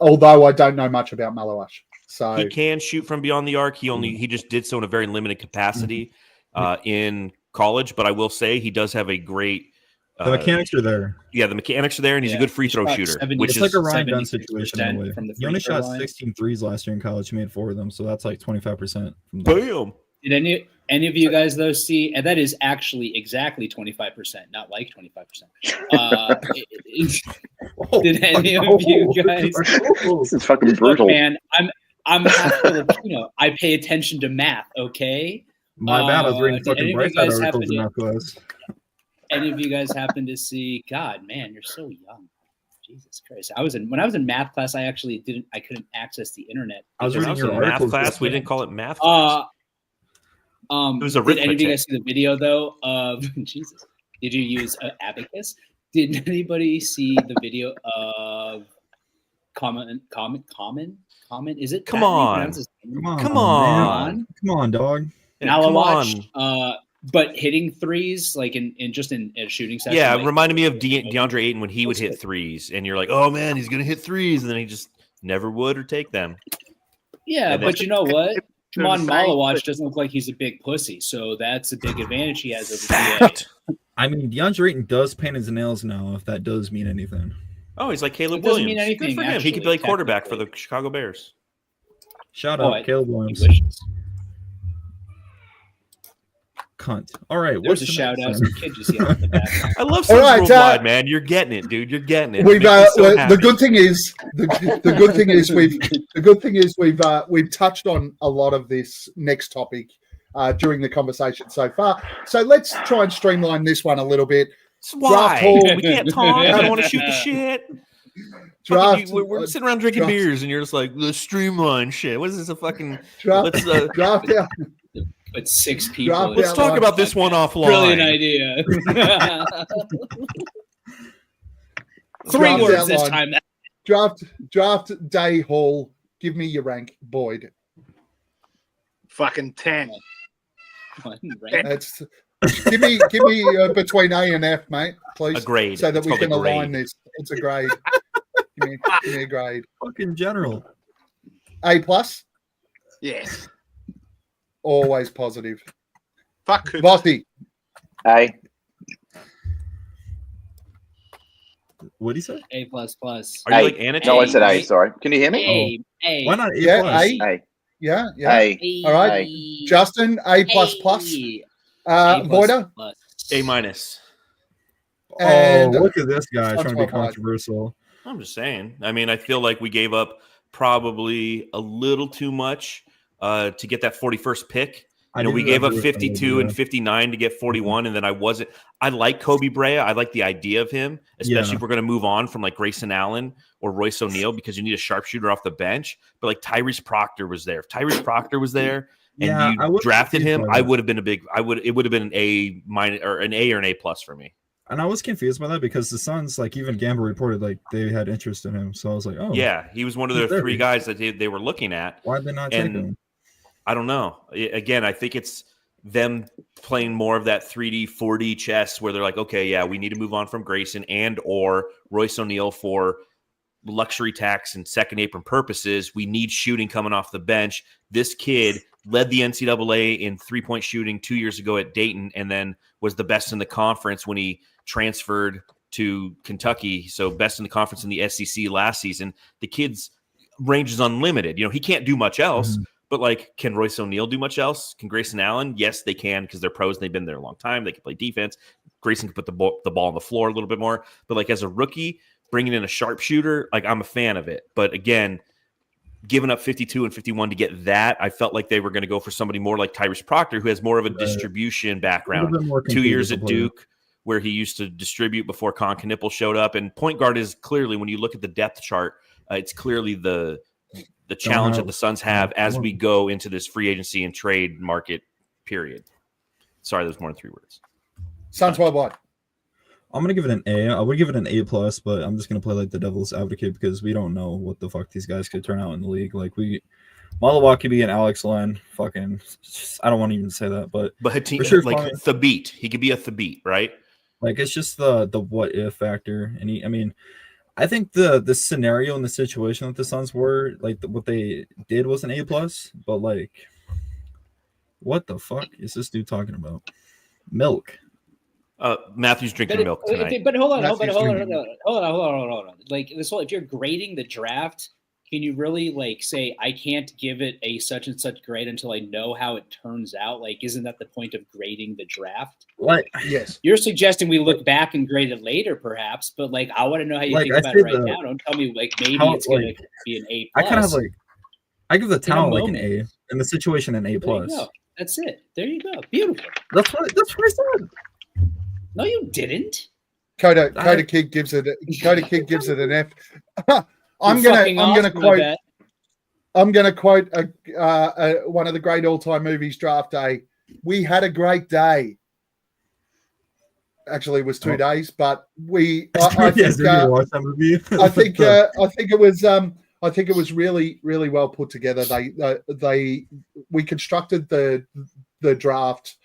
Although I don't know much about Malawash, so He can shoot from beyond the arc. He just did so in a very limited capacity in college. But I will say he does have a great. The mechanics are there. Yeah, the mechanics are there, and he's a good free throw shooter. Which is like a Ryan Dunn situation in a way. He only shot 16 threes last year in college. He made 4 of them, so that's like 25%. Boom. Did any of you guys though see? And that is actually exactly 25%, not like 25%. Did any of you guys? This is fucking brutal, look, man. I'm half Filipino. I pay attention to math. Okay. My bad. I was reading fucking Brightside articles in math class. Any of you guys happen to see? God, man, you're so young. Jesus Christ! When I was in math class. I actually couldn't access the internet. I was reading your math class. We didn't call it math class. It was arithmetic. Did any of you guys see the video though? Of Jesus, did you use Abacus? Did anybody see the video of Common? Is it? Come on, dog. Malawash. But hitting threes, like in a shooting session. Yeah, it like, reminded me of DeAndre Ayton when he would hit threes, and you're like, oh man, he's gonna hit threes, and then he just never would or take them. Yeah, but you know what? Come on, Malawash doesn't look like he's a big pussy, so that's a big advantage he has over DA. I mean, DeAndre Ayton does paint his nails now, if that does mean anything. Oh, he's like Caleb It doesn't Williams. mean anything, Good for him. actually, He could play quarterback for the Chicago Bears. Shout out, Caleb Williams. Cunt. All right, there's a shout out. Some kid just yelled at the back. I love Suns Worldwide, man. You're getting it, dude. You're getting it. We've the good thing is the good thing is we've touched on a lot of this next topic during the conversation so far. So let's try and streamline this one a little bit. Why? We can't talk. I don't want to shoot the shit. We're sitting around drinking beers, and you're just like, the streamline shit. What is this? A fucking draft out. But 6 people. Let's talk about this one offline. Brilliant idea. 3 words this time. Draft day hall. Give me your rank, Boyd. Fucking 10. That's give me between A and F, mate, please. A grade, so that it's we can called a align grade. this. It's a grade. give me a grade. Fucking general. A plus. Yes. Always positive. Fuck Cooper. Vossi. A. What did he say? A++. Are you like Anna? No, I said A. Sorry. Can you hear me? A. Why not A+? Yeah, A. Yeah. A. All right. Justin, A++. Boyder. A-. And look at this guy Suns trying to be Worldwide. controversial. I'm just saying. I mean, I feel like we gave up probably a little too much to get that 41st pick. We gave up 52 and 59 to get 41, and then I like Kobe Brea. I like the idea of him, especially if we're going to move on from like Grayson Allen or Royce O'Neal, because you need a sharpshooter off the bench. But like Tyrese Proctor was there. If Tyrese Proctor was there and you drafted him, I would have been it would have been an A- or an A or an A+ for me. And I was confused by that because the Suns, like even Gamble reported, like they had interest in him. So I was like, oh, yeah, he was one of the 3 guys that they were looking at. Why did they not take him? I don't know. Again, I think it's them playing more of that 3D, 4D chess where they're like, okay, yeah, we need to move on from Grayson and or Royce O'Neal for luxury tax and second apron purposes. We need shooting coming off the bench. This kid led the NCAA in 3-point shooting 2 years ago at Dayton and then was the best in the conference when he transferred to Kentucky. So best in the conference in the SEC last season. The kid's range is unlimited. He can't do much else. Mm-hmm. But, like, can Royce O'Neal do much else? Can Grayson Allen? Yes, they can because they're pros and they've been there a long time. They can play defense. Grayson can put the ball on the floor a little bit more. But, like, as a rookie, bringing in a sharpshooter, like, I'm a fan of it. But, again, giving up 52 and 51 to get that, I felt like they were going to go for somebody more like Tyrese Proctor, who has more of a distribution background. 2 years at Duke, where he used to distribute before Con Knippel showed up. And point guard is clearly, when you look at the depth chart It's clearly the challenge that the Suns have as we go into this free agency and trade market period. Sorry, there's more than 3 words. Suns worldwide. I'm gonna give it an A. I would give it an A+, but I'm just gonna play like the devil's advocate because we don't know what the fuck these guys could turn out in the league. Like Malawak could be an Alex Len. Fucking, I don't want to even say that, but Hatim, for sure, like Thabit, he could be a Thabit, right? Like it's just the what if factor, and I think the scenario and the situation that the Suns were like what they did was an A+, but like, what the fuck is this dude talking about? Milk. Matthew's drinking milk tonight. But hold on. Like this whole, if you're grading the draft, can you really like say I can't give it a such and such grade until I know how it turns out? Like, isn't that the point of grading the draft? Like, yes, you're suggesting we look back and grade it later, perhaps. But like, I want to know how you think about it right now. Don't tell me like maybe it's going to be an A+. I kind of like, I give the talent like an A, and the situation an A+. That's it. There you go. Beautiful. That's what I said. No, you didn't. Coda Kid gives it an F. I'm gonna quote one of the great all-time movies, Draft Day. We had a great day. Actually, it was 2 days, but I think it was really, really well put together. We constructed the draft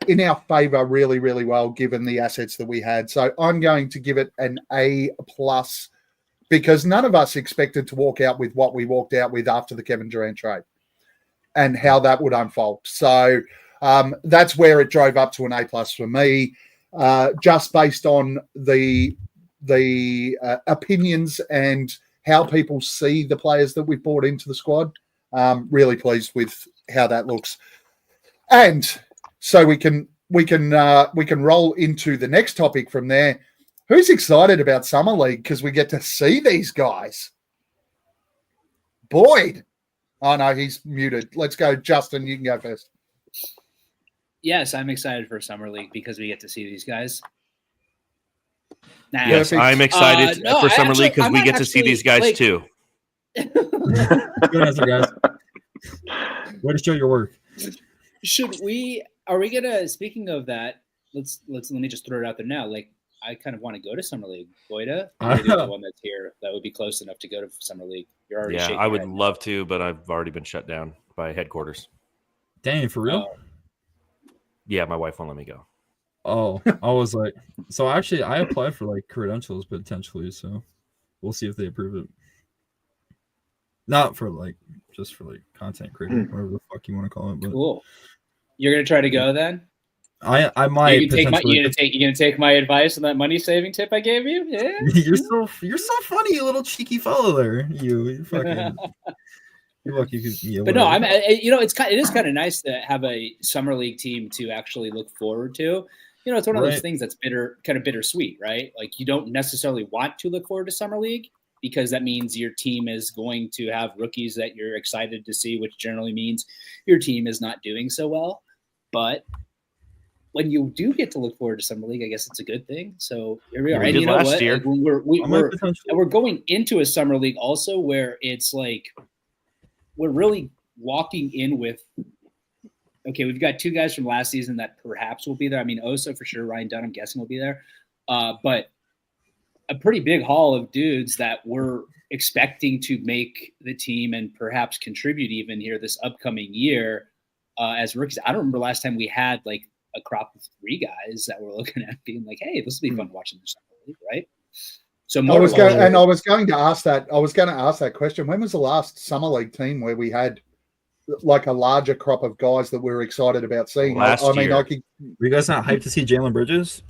in our favor really, really well, given the assets that we had. So I'm going to give it an A+, because none of us expected to walk out with what we walked out with after the Kevin Durant trade and how that would unfold. So that's where it drove up to an A+ for me, just based on the opinions and how people see the players that we've brought into the squad. Really pleased with how that looks. And so we can roll into the next topic from there. Who's excited about Summer League? Because we get to see these guys. Boyd. Oh, no, he's muted. Let's go, Justin. You can go first. Yes, I'm excited for Summer League because we get to see these guys. Yes, I'm excited for Summer League because we get to see these guys too. Good answer, guys. Way to show your work. Are we gonna, speaking of that, let me just throw it out there now. Like, I kind of want to go to Summer League. Boyda, you're the one that's here that would be close enough to go to Summer League. You're already shaking. I would love to, but I've already been shut down by headquarters. Dang, for real? Yeah, my wife won't let me go. Oh, I was like, so actually, I applied for like credentials potentially, so we'll see if they approve it. Not for like, just for like content creator, whatever the fuck you want to call it. But cool. You're gonna try to go then? I might. You gonna take my advice on that money saving tip I gave you? Yeah. You're so funny, you little cheeky fellow there. You fucking. You're lucky. But no, it is kind of nice to have a Summer League team to actually look forward to. You know, it's one of those things that's kind of bittersweet, right? Like you don't necessarily want to look forward to Summer League because that means your team is going to have rookies that you're excited to see, which generally means your team is not doing so well. But when you do get to look forward to Summer League, I guess it's a good thing. So here we are. And you know what? Like we're going into a Summer League also where it's like we're really walking in with, okay, we've got 2 guys from last season that perhaps will be there. I mean, Osa for sure, Ryan Dunn, I'm guessing will be there. But a pretty big haul of dudes that we're expecting to make the team and perhaps contribute even here this upcoming year as rookies. I don't remember last time we had like a crop of 3 guys that we're looking at being like, hey, this will be fun watching this Summer League, right? So I was going to ask that question. When was the last Summer League team where we had like a larger crop of guys that we were excited about seeing? Were you guys not hyped to see Jalen Bridges?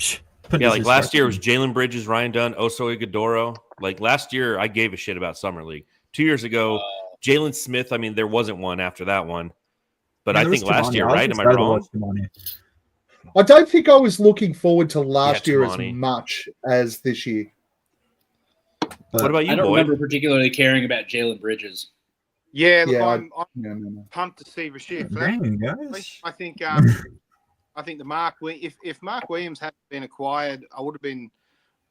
Yeah, like last year it was Jalen Bridges, Ryan Dunn, Oso Ighodaro. Like last year, I gave a shit about Summer League. 2 years ago, Jalen Smith. I mean, there wasn't one after that one, but I think last year, right? Am I wrong? I don't think I was looking forward to last year as much as this year. What about you, I don't Boyd? remember particularly caring about Jalen Bridges. I'm pumped to see Rashid. I think the if Mark Williams hadn't been acquired, I would have been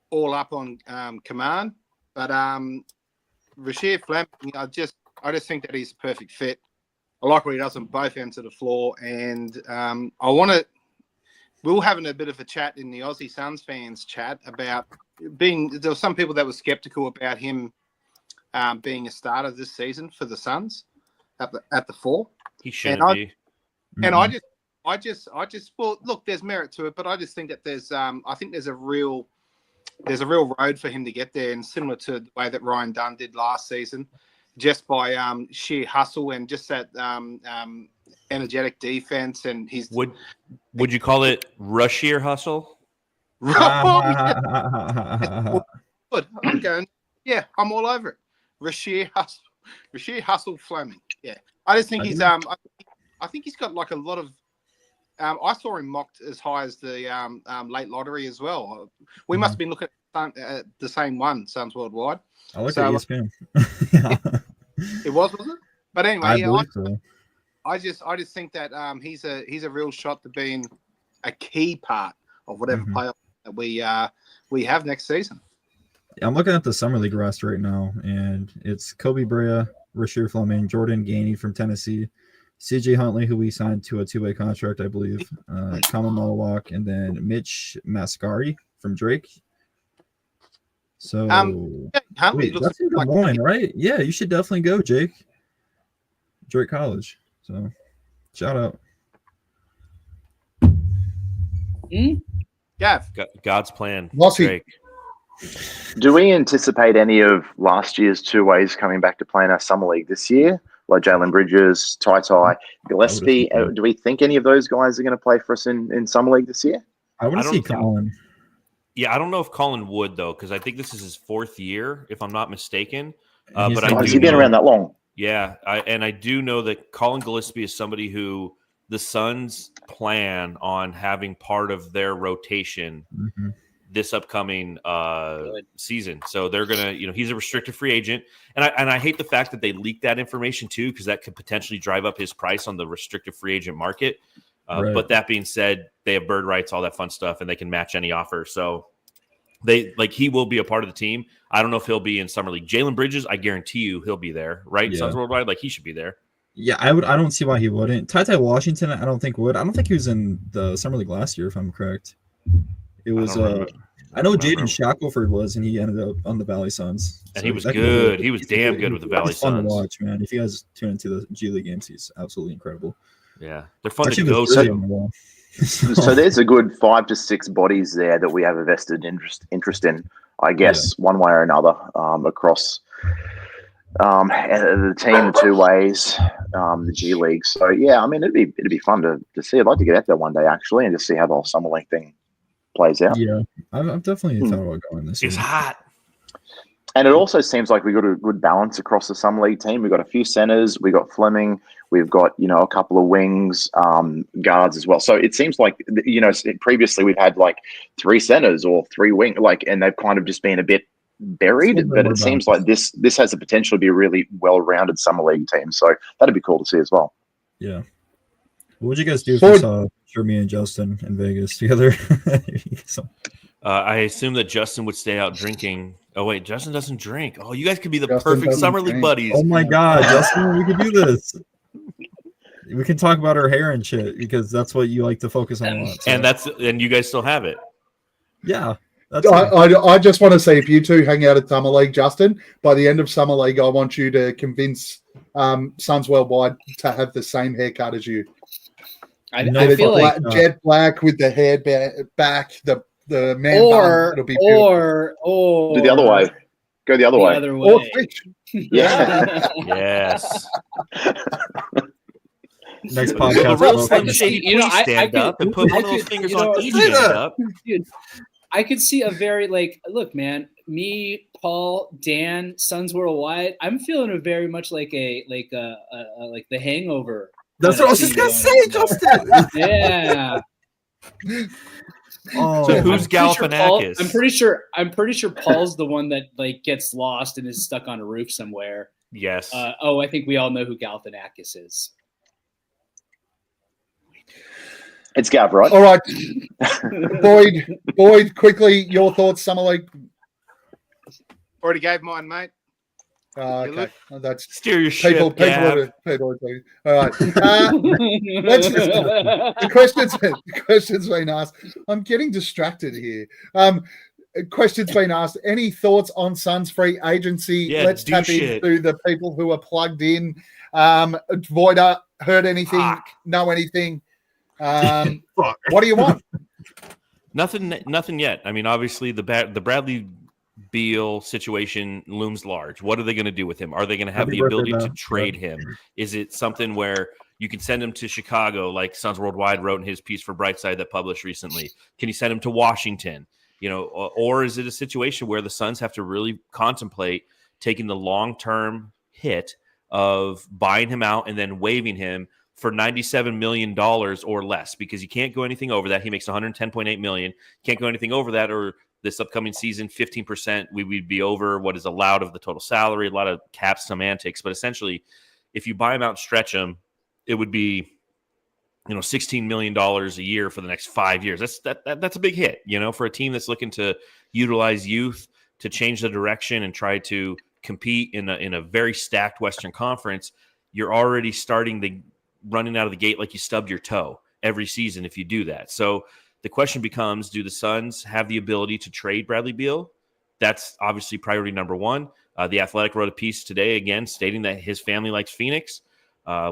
all up on Command. But Rashir Fleming, I just think that he's a perfect fit. I like what he does on both ends of the floor, and we were having a bit of a chat in the Aussie Suns fans chat about there were some people that were skeptical about him being a starter this season for the Suns at the 4. He shouldn't be. And I just well, look, there's merit to it, but I just think that there's a real road for him to get there, and similar to the way that Ryan Dunn did last season, just by sheer hustle and just that energetic defense. And he's Would you call it Rushier hustle? Good. I'm going. Yeah, I'm all over it. Rashir Hustle Fleming. Yeah, I just think he's. I think he's got like a lot of. I saw him mocked as high as the late lottery as well. We must have been looking at the same one, Suns Worldwide. I looked at ESPN. It was it? But anyway, I believe so. I just think that he's a real shot to being a key part of whatever playoff that we have next season. Yeah, I'm looking at the summer league roster right now, and it's Kobe Brea, Rashir Fleming, Jordan Gainey from Tennessee, CJ Huntley, who we signed to a 2-way contract, I believe, Kamal Malawak, and then Mitch Mascari from Drake. So Huntley wait, that's in Des Moines, right? Yeah, you should definitely go, Jake. Drake College. So shout out. Yeah, God's plan. Mossy. Drake. Do we anticipate any of last year's 2-ways coming back to play in our summer league this year? Like Jalen Bridges, Tai Gillespie. Do we think any of those guys are going to play for us in summer league this year? I want to see Colin. Yeah, I don't know if Colin would though, because I think this is his 4th year, if I'm not mistaken. But has he been around that long? Yeah, I do know that Colin Gillespie is somebody who the Suns plan on having part of their rotation this upcoming season. So they're gonna, he's a restricted free agent, and I hate the fact that they leaked that information too, because that could potentially drive up his price on the restricted free agent market. Right. But that being said, they have bird rights, all that fun stuff, and they can match any offer. So he will be a part of the team. I don't know if he'll be in summer league. Jalen Bridges, I guarantee you he'll be there, right? Yeah. Suns Worldwide, he should be there. Yeah, I don't see why he wouldn't. Ty Washington, I don't think would. I don't think he was in the summer league last year, if I'm correct. It was. I know Jaden Shackelford was, and he ended up on the Valley Suns. And he was good. He was damn good with the Valley Suns. Fun to Suns. watch, man. If you guys tune into the G League games, he's absolutely incredible. Yeah, they're fun to go to. So there's a good 5 to 6 bodies there that we have a vested interest in, I guess, one way or another, across the team, the 2-ways, the G League. So yeah, I mean, it'd be fun to see. I'd like to get out there one day actually and just see how the whole summer league thing plays out. Yeah, I've definitely thought about going this year. It's hot. And it also seems like we've got a good balance across the summer league team. We've got a few centers. We've got Fleming. We've got, a couple of wings, guards as well. So it seems like, previously we've had 3 centers or 3 wing, and they've kind of just been a bit buried. But it seems like this has the potential to be a really well-rounded summer league team. So that'd be cool to see as well. Yeah. What would you guys do if you saw me and Justin in Vegas together? I assume that Justin would stay out drinking. Oh, wait, Justin doesn't drink. Oh, you guys could be the perfect summer league buddies. Oh, my God, Justin, we could do this. We can talk about our hair and shit because that's what you like to focus on a lot. So. And you guys still have it. Yeah. I just want to say, if you two hang out at Summer League, Justin, by the end of Summer League, I want you to convince Suns Worldwide to have the same haircut as you. I feel like jet black with the hair back, the man bun. It'll be beautiful. Or do the other way. Go the other way. Or fish. Yeah. Yes. Next podcast. The real Slim Shady, please stand up and put one of those fingers on each hand up. Dude, I could see a very look, man. Me, Paul, Dan, Suns Worldwide. I'm feeling a very much like the Hangover. That's what I was just gonna say, Justin. Yeah. Oh, so who's Galifianakis? I'm pretty sure Paul's the one that gets lost and is stuck on a roof somewhere. Yes. I think we all know who Galifianakis is. It's Gav, right? All right. Boyd, quickly, your thoughts, Summer League. Already gave mine, mate. Okay, well, that's Steer your ship, people. Gav. People. All right. Let's just the questions been asked. I'm getting distracted here. Questions been asked. Any thoughts on Suns free agency? Yeah, Let's do tap shit. into the people who are plugged in. Voida, heard anything? Fuck. Know anything? Fuck. What do you want? Nothing yet. I mean, obviously the Bradley Beal situation looms large. What are they going to do with him? Are they going to have Happy the ability birthday, to man. trade him? Is it something where you can send him to Chicago, like Suns Worldwide wrote in his piece for Brightside that published recently? Can you send him to Washington? Or is it a situation where the Suns have to really contemplate taking the long-term hit of buying him out and then waiving him for $97 million or less? Because you can't go anything over that. He makes $110.8 million. Can't go anything over that, or this upcoming season, 15%, we'd be over what is allowed of the total salary. A lot of cap semantics, but essentially, if you buy him out and stretch him, it would be, $16 million a year for the next 5 years. That's a big hit, for a team that's looking to utilize youth to change the direction and try to compete in a very stacked Western Conference. You're already running out of the gate like you stubbed your toe every season if you do that. So the question becomes, do the Suns have the ability to trade Bradley Beal? That's obviously priority number one. The Athletic wrote a piece today, again, stating that his family likes Phoenix,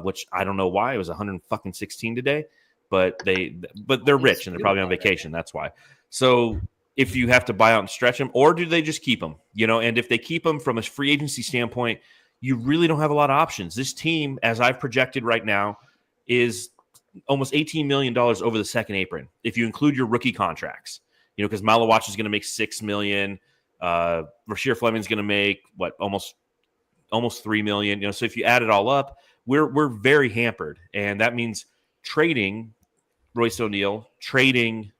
which I don't know why. It was 116 today, but they're rich and they're probably on vacation. That's why. So if you have to buy out and stretch him, or do they just keep him? And if they keep him from a free agency standpoint, you really don't have a lot of options. This team, as I've projected right now, is almost $18 million over the second apron if you include your rookie contracts. Because Malawach is going to make $6 million. Rasheer Fleming's going to make almost $3 million. So if you add it all up, we're very hampered, and that means trading Royce O'Neal, trading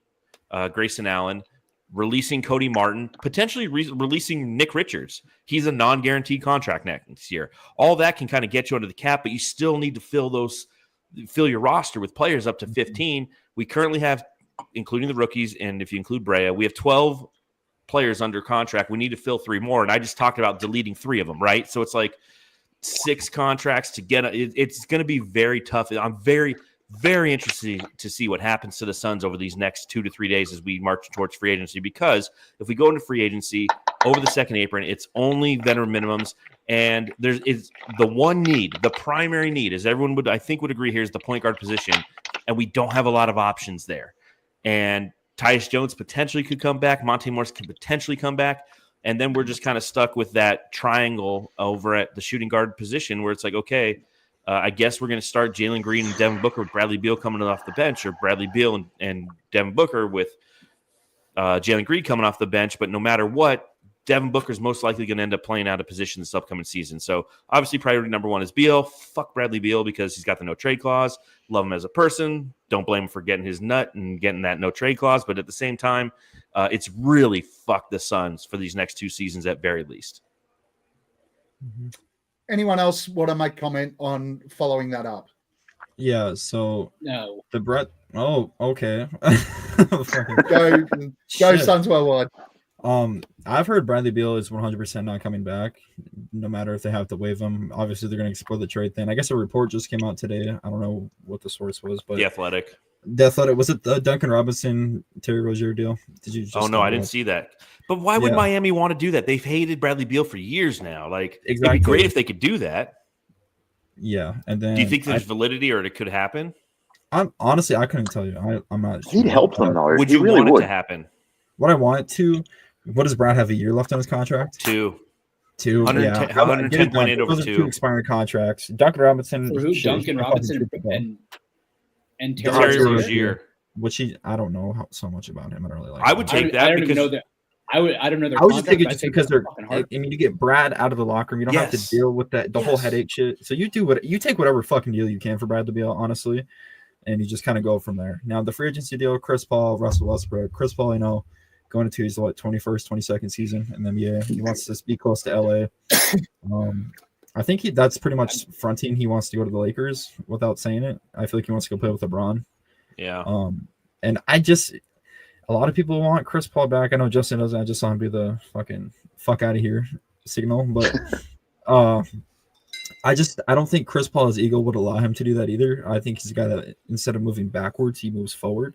Grayson Allen, releasing Cody Martin, potentially releasing Nick Richards. He's a non-guaranteed contract next year. All that can kind of get you under the cap, but you still need to fill your roster with players up to 15. We currently have, including the rookies, and if you include Brea, we have 12 players under contract. We need to fill 3 more, and I just talked about deleting 3 of them, right? So it's like 6 contracts to get. It's going to be very tough. I'm very, very interested to see what happens to the Suns over these next 2 to 3 days as we march towards free agency, because if we go into free agency over the second apron, it's only veteran minimums. And is the one need, the primary need, as everyone would agree here, is the point guard position, and we don't have a lot of options there. And Tyus Jones potentially could come back, Monte Morris could potentially come back, and then we're just kind of stuck with that triangle over at the shooting guard position where it's like, okay, I guess we're going to start Jalen Green and Devin Booker with Bradley Beal coming off the bench, or Bradley Beal and Devin Booker with Jalen Green coming off the bench. But no matter what, Devin Booker is most likely going to end up playing out of position this upcoming season. So obviously priority number one is Beal. Fuck Bradley Beal because he's got the no trade clause. Love him as a person. Don't blame him for getting his nut and getting that no trade clause. But at the same time, it's really fuck the Suns for these next 2 seasons at very least. Mm-hmm. Anyone else want to make comment on following that up? Yeah, so No. the Brett. Oh, okay. Go Suns Worldwide. I've heard Bradley Beal is 100% not coming back, no matter if they have to waive him. Obviously, they're going to explore the trade thing. I guess a report just came out today. I don't know what the source was, but The Athletic. Was it the Duncan Robinson, Terry Rozier deal? Did you? Oh no, I didn't see that. But why would Miami want to do that? They've hated Bradley Beal for years now. Like, exactly. It'd be great if they could do that. Yeah, and then do you think there's validity, or it could happen? Honestly, I couldn't tell you. I'm not sure. He'd help them though. Would you really want would. it to happen? What I want it to. What does Brad have, a year left on his contract? 2. 2. 110, Yeah. 110.8 over Those 2. 2 expiring contracts. Duncan Robinson. For who? Duncan Robinson and Terry Rozier. Which I don't know so much about him. I don't really like. I would take that because I don't know their I would just take it contract, just because they're. I mean, you get Brad out of the locker room. You don't have to deal with the whole headache shit. So you take whatever fucking deal you can for Bradley Beal, honestly, and you just kind of go from there. Now the free agency deal, Chris Paul, Russell Westbrook, Chris Paul, going into his 21st, 22nd season in the NBA. He wants to be close to LA. I think that's pretty much fronting. He wants to go to the Lakers without saying it. I feel like he wants to go play with LeBron. Yeah. And a lot of people want Chris Paul back. I know Justin doesn't. I just saw him do the fucking fuck out of here signal, but I don't think Chris Paul's ego would allow him to do that either. I think he's a guy that instead of moving backwards, he moves forward.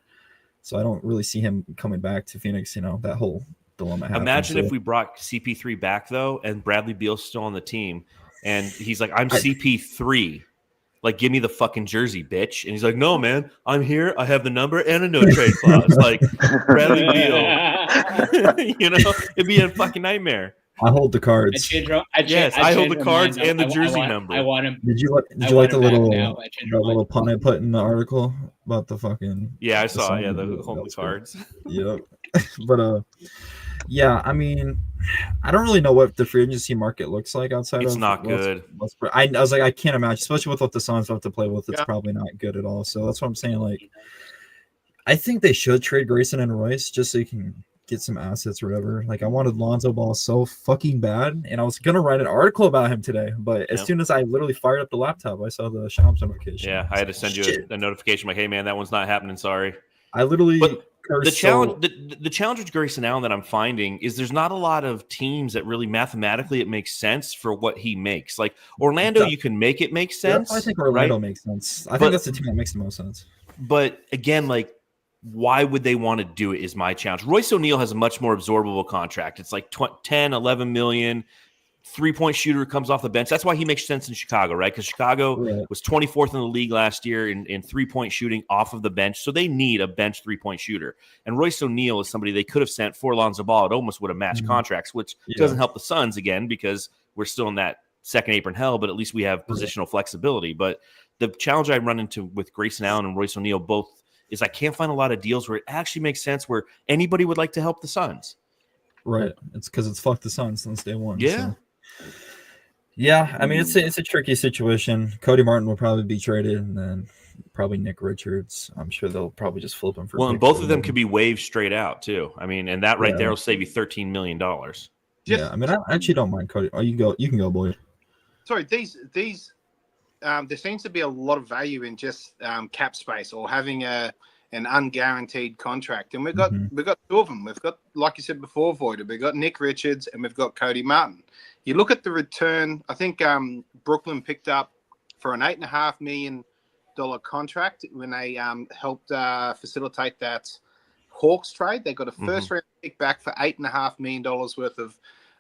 So I don't really see him coming back to Phoenix. That whole dilemma happens. Imagine if we brought CP3 back though, and Bradley Beal's still on the team, and he's like, "I'm CP3, like give me the fucking jersey, bitch." And he's like, "No, man, I'm here. I have the number and a no trade clause." Like Bradley Beal, it'd be a fucking nightmare. I hold the cards. I hold the cards and the jersey number. I want him. Did you like the little pun I put in the article about the fucking? Yeah, I saw. Yeah, the holding the cards. Yep. But yeah, I mean, I don't really know what the free agency market looks like outside. It's not good. I was like, I can't imagine, especially with what the Suns have to play with. It's probably not good at all. So that's what I'm saying. Like, I think they should trade Grayson and Royce just so you can get some assets or whatever. Like I wanted Lonzo Ball so fucking bad, and I was gonna write an article about him today, but as soon as I literally fired up the laptop, I saw the Shams notification. Yeah, I had to send you a notification like, "Hey man, that one's not happening. Sorry." I literally. But the challenge with Grayson Allen that I'm finding is there's not a lot of teams that really mathematically it makes sense for what he makes. Like Orlando, you can make it make sense. I think Orlando makes sense. I think that's the team that makes the most sense. But again, like, why would they want to do it is my challenge. Royce O'Neal has a much more absorbable contract. It's like 10, 11 million. 3-point shooter comes off the bench. That's why he makes sense in Chicago, right? Because Chicago was 24th in the league last year in 3-point shooting off of the bench. So they need a bench 3-point shooter. And Royce O'Neal is somebody they could have sent for Lonzo Ball. It almost would have matched contracts, which doesn't help the Suns again because we're still in that second apron hell, but at least we have positional flexibility. But the challenge I run into with Grayson Allen and Royce O'Neal both is I can't find a lot of deals where it actually makes sense where anybody would like to help the Suns. Right. It's because it's fuck the Suns since day one. Yeah. So. Yeah, I mean it's a tricky situation. Cody Martin will probably be traded, and then probably Nick Richards. I'm sure they'll probably just flip him for. Well, and both of them could be waived straight out too. I mean, and that right there will save you $13 million. Yeah, I mean, I actually don't mind Cody. Oh, you can go, Boyd. Sorry, these there seems to be a lot of value in just cap space or having an unguaranteed contract, and we've got two of them. We've got, like you said before, Voider. We've got Nick Richards and we've got Cody Martin. You look at the return. I think Brooklyn picked up for an $8.5 million contract when they helped facilitate that Hawks trade. They got a first round pick back for $8.5 million worth of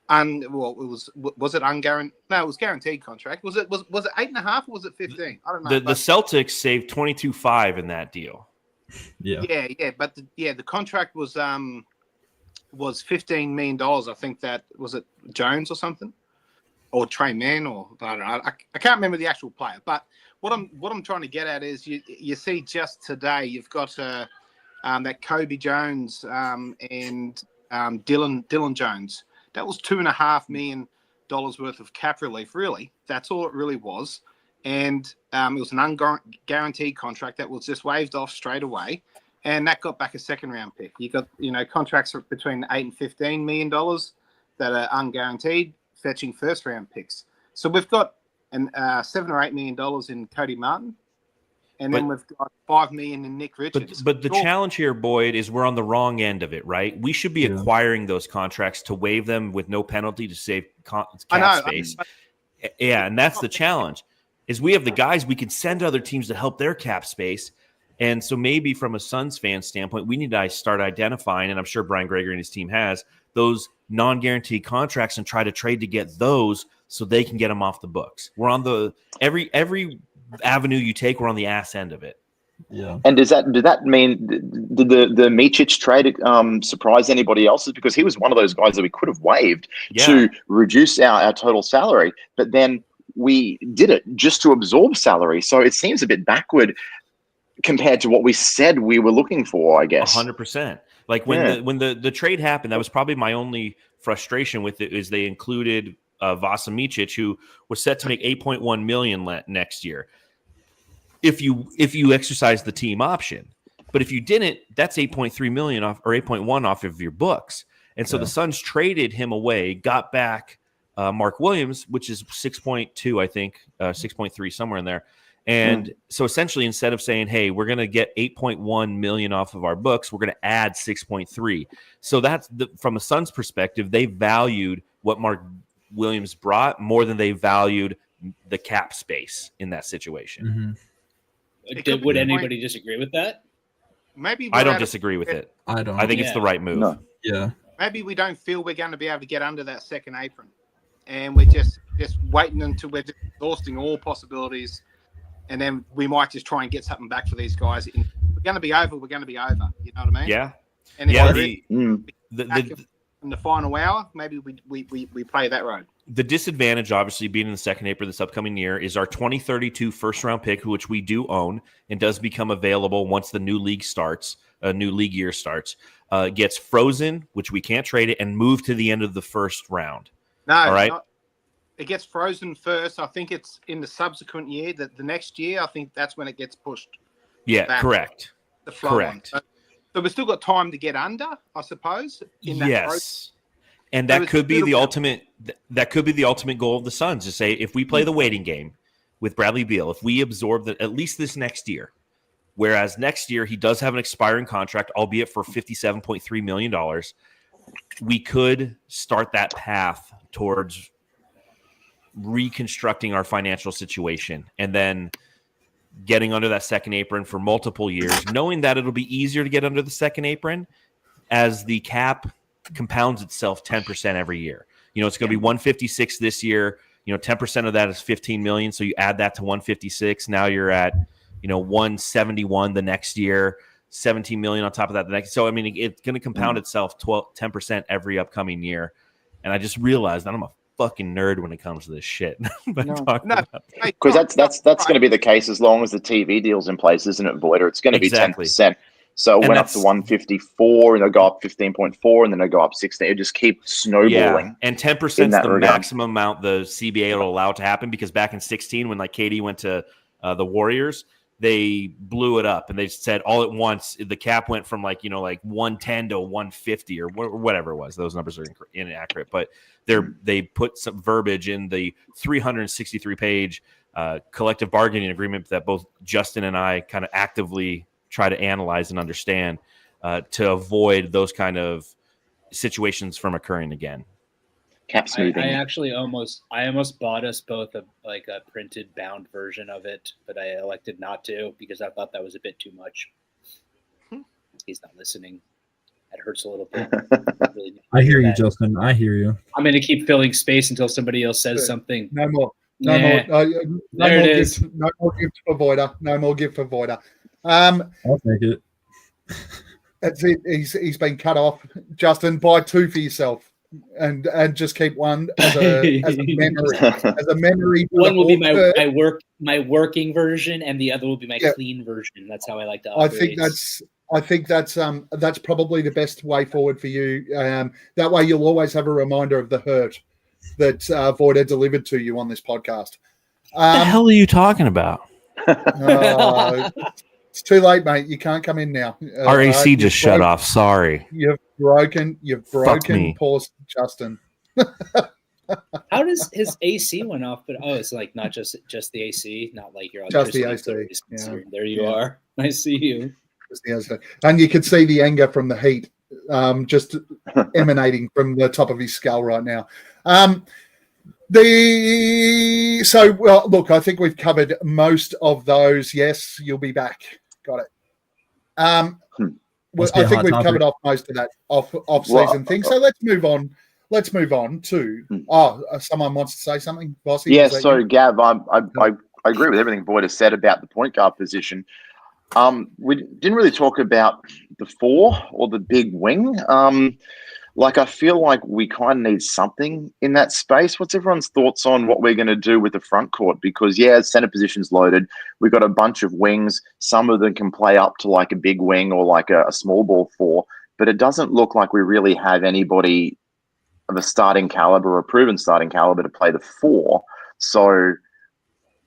was it unguaranteed? No, it was guaranteed contract. Was it 8.5 or was it 15? I don't know. The Celtics saved 22.5 in that deal. Yeah. But the contract was $15 million. I think that was it Jones or something, or Trey Mann, or I don't know. I can't remember the actual player. But what I'm trying to get at is you see just today you've got that Kobe Jones and Dylan Jones. That was $2.5 million worth of cap relief. Really, that's all it really was. And it was an unguaranteed contract that was just waived off straight away. And that got back a second-round pick. You got, contracts between $8 and $15 million that are unguaranteed, fetching first-round picks. So we've got $7 or $8 million in Cody Martin, and then we've got $5 million in Nick Richards. But the challenge here, Boyd, is we're on the wrong end of it, right? We should be acquiring those contracts to waive them with no penalty to save cap space. And that's the challenge. Is we have the guys we can send to other teams to help their cap space. And so maybe from a Suns fan standpoint, we need to start identifying, and I'm sure Brian Gregory and his team has, those non-guaranteed contracts and try to trade to get those so they can get them off the books. We're on the every avenue you take, we're on the ass end of it. Yeah. And did that mean did the Micic trade surprise anybody else? Because he was one of those guys that we could have waived to reduce our total salary, but then we did it just to absorb salary. So it seems a bit backward compared to what we said we were looking for, I guess. 100%. Like when the trade happened, that was probably my only frustration with it is they included Vasa Micic, who was set to make $8.1 million next year. If you exercise the team option, but if you didn't, that's $8.3 million off or 8.1 off of your books. And so the Suns traded him away, got back Mark Williams, which is 6.2, I think, 6.3, somewhere in there. And so essentially, instead of saying, hey, we're going to get 8.1 million off of our books, we're going to add 6.3. So that's from a Suns perspective, they valued what Mark Williams brought more than they valued the cap space in that situation. Would anybody disagree with that? Maybe I don't disagree with it. I don't. I think it's the right move. No. Yeah. maybe we don't feel we're going to be able to get under that second apron, and we're just waiting until we're just exhausting all possibilities, and then we might just try and get something back for these guys. We're going to be over. We're going to be over. You know what I mean? Yeah. And if Yeah. in the final hour, maybe we play that road. The disadvantage, obviously, being in the second apron this upcoming year is our 2032 first-round pick, which we do own and does become available once the new league starts, a new league year starts, gets frozen, which we can't trade it, and move to the end of the first round. No, all right. It gets frozen first. I think it's in the subsequent year. That the next year, I think that's when it gets pushed. Yeah, back. correct. The flow Correct. on. So we've still got time to get under, I suppose. In that Yes. And that could be the ultimate. That could be the ultimate goal of the Suns to say, if we play the waiting game with Bradley Beal, if we absorb that at least this next year, whereas next year he does have an expiring contract, albeit for $57.3 million, we could start that path towards reconstructing our financial situation and then getting under that second apron for multiple years, knowing that it'll be easier to get under the second apron as the cap compounds itself 10% every year. You know, it's going to be 156 this year. You know, 10% of that is 15 million. So you add that to 156. Now you're at, 171 the next year, 17 million on top of that the next. So, I mean, it's going to compound itself 10% every upcoming year. And I just realized that I'm a fucking nerd when it comes to this shit. Because that's going to be the case as long as the TV deal's in place, isn't it, Voider? It's going to be 10%. So it went up to 154, and they'll go up 15.4, and then they'll go up 16. It'll just keep snowballing. Yeah. And 10% is the maximum amount the CBA will allow to happen, because back in 16, when like KD went to the Warriors, they blew it up and they said all at once the cap went from like 110 to 150 or whatever it was. Those numbers are inaccurate, but they put some verbiage in the 363-page collective bargaining agreement that both Justin and I kind of actively try to analyze and understand to avoid those kind of situations from occurring again. Cap smoothing. I almost bought us both a printed bound version of it, but I elected not to because I thought that was a bit too much. He's not listening. That hurts a little bit. Really I hear you, Justin. I hear you. I'm going to keep filling space until somebody else says something. No more. No more gift for Voider. No more gift for Voider. I'll take it. That's it. He's been cut off. Justin, buy two for yourself, and just keep one as a memory. As a memory. One will be my working version, and the other will be my clean version. That's how I like to operate. I think that's probably the best way forward for you. That way, you'll always have a reminder of the hurt that Voider delivered to you on this podcast. What the hell are you talking about? It's too late, mate. You can't come in now. Our AC just shut off. Sorry. You've broken poor Justin. How does his AC went off? But it's like not just the AC, not like you're just the AC. Yeah. There you are. I see you. And you can see the anger from the heat just emanating from the top of his skull right now. Look, I think we've covered most of those. Yes, you'll be back. Got it. I think we've covered off most of that off-season thing. So let's move on. Let's move on to someone wants to say something, Bossy? Yeah, so Gav, I agree with everything Boyd has said about the point guard position. We didn't really talk about the four or the big wing. I feel like we kind of need something in that space. What's everyone's thoughts on what we're going to do with the front court? Because, center position's loaded. We've got a bunch of wings. Some of them can play up to like a big wing or like a small ball four, but it doesn't look like we really have anybody of a starting caliber or a proven starting caliber to play the four. So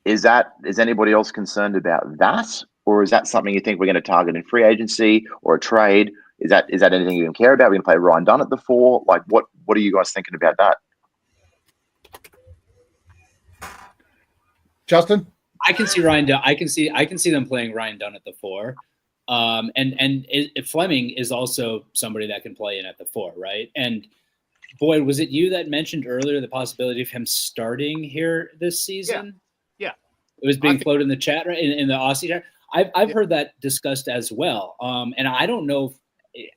is anybody else concerned about that? Or is that something you think we're going to target in free agency or a trade? Is that anything you even care about? We're going to play Ryan Dunn at the four. Like, what are you guys thinking about that? Justin, I can see Ryan Dunn. I can see them playing Ryan Dunn at the four. And Fleming is also somebody that can play in at the four, right? And Boyd, was it you that mentioned earlier the possibility of him starting here this season? Yeah. It was being floated in the chat, right? In the Aussie chat. I've heard that discussed as well. And I don't know if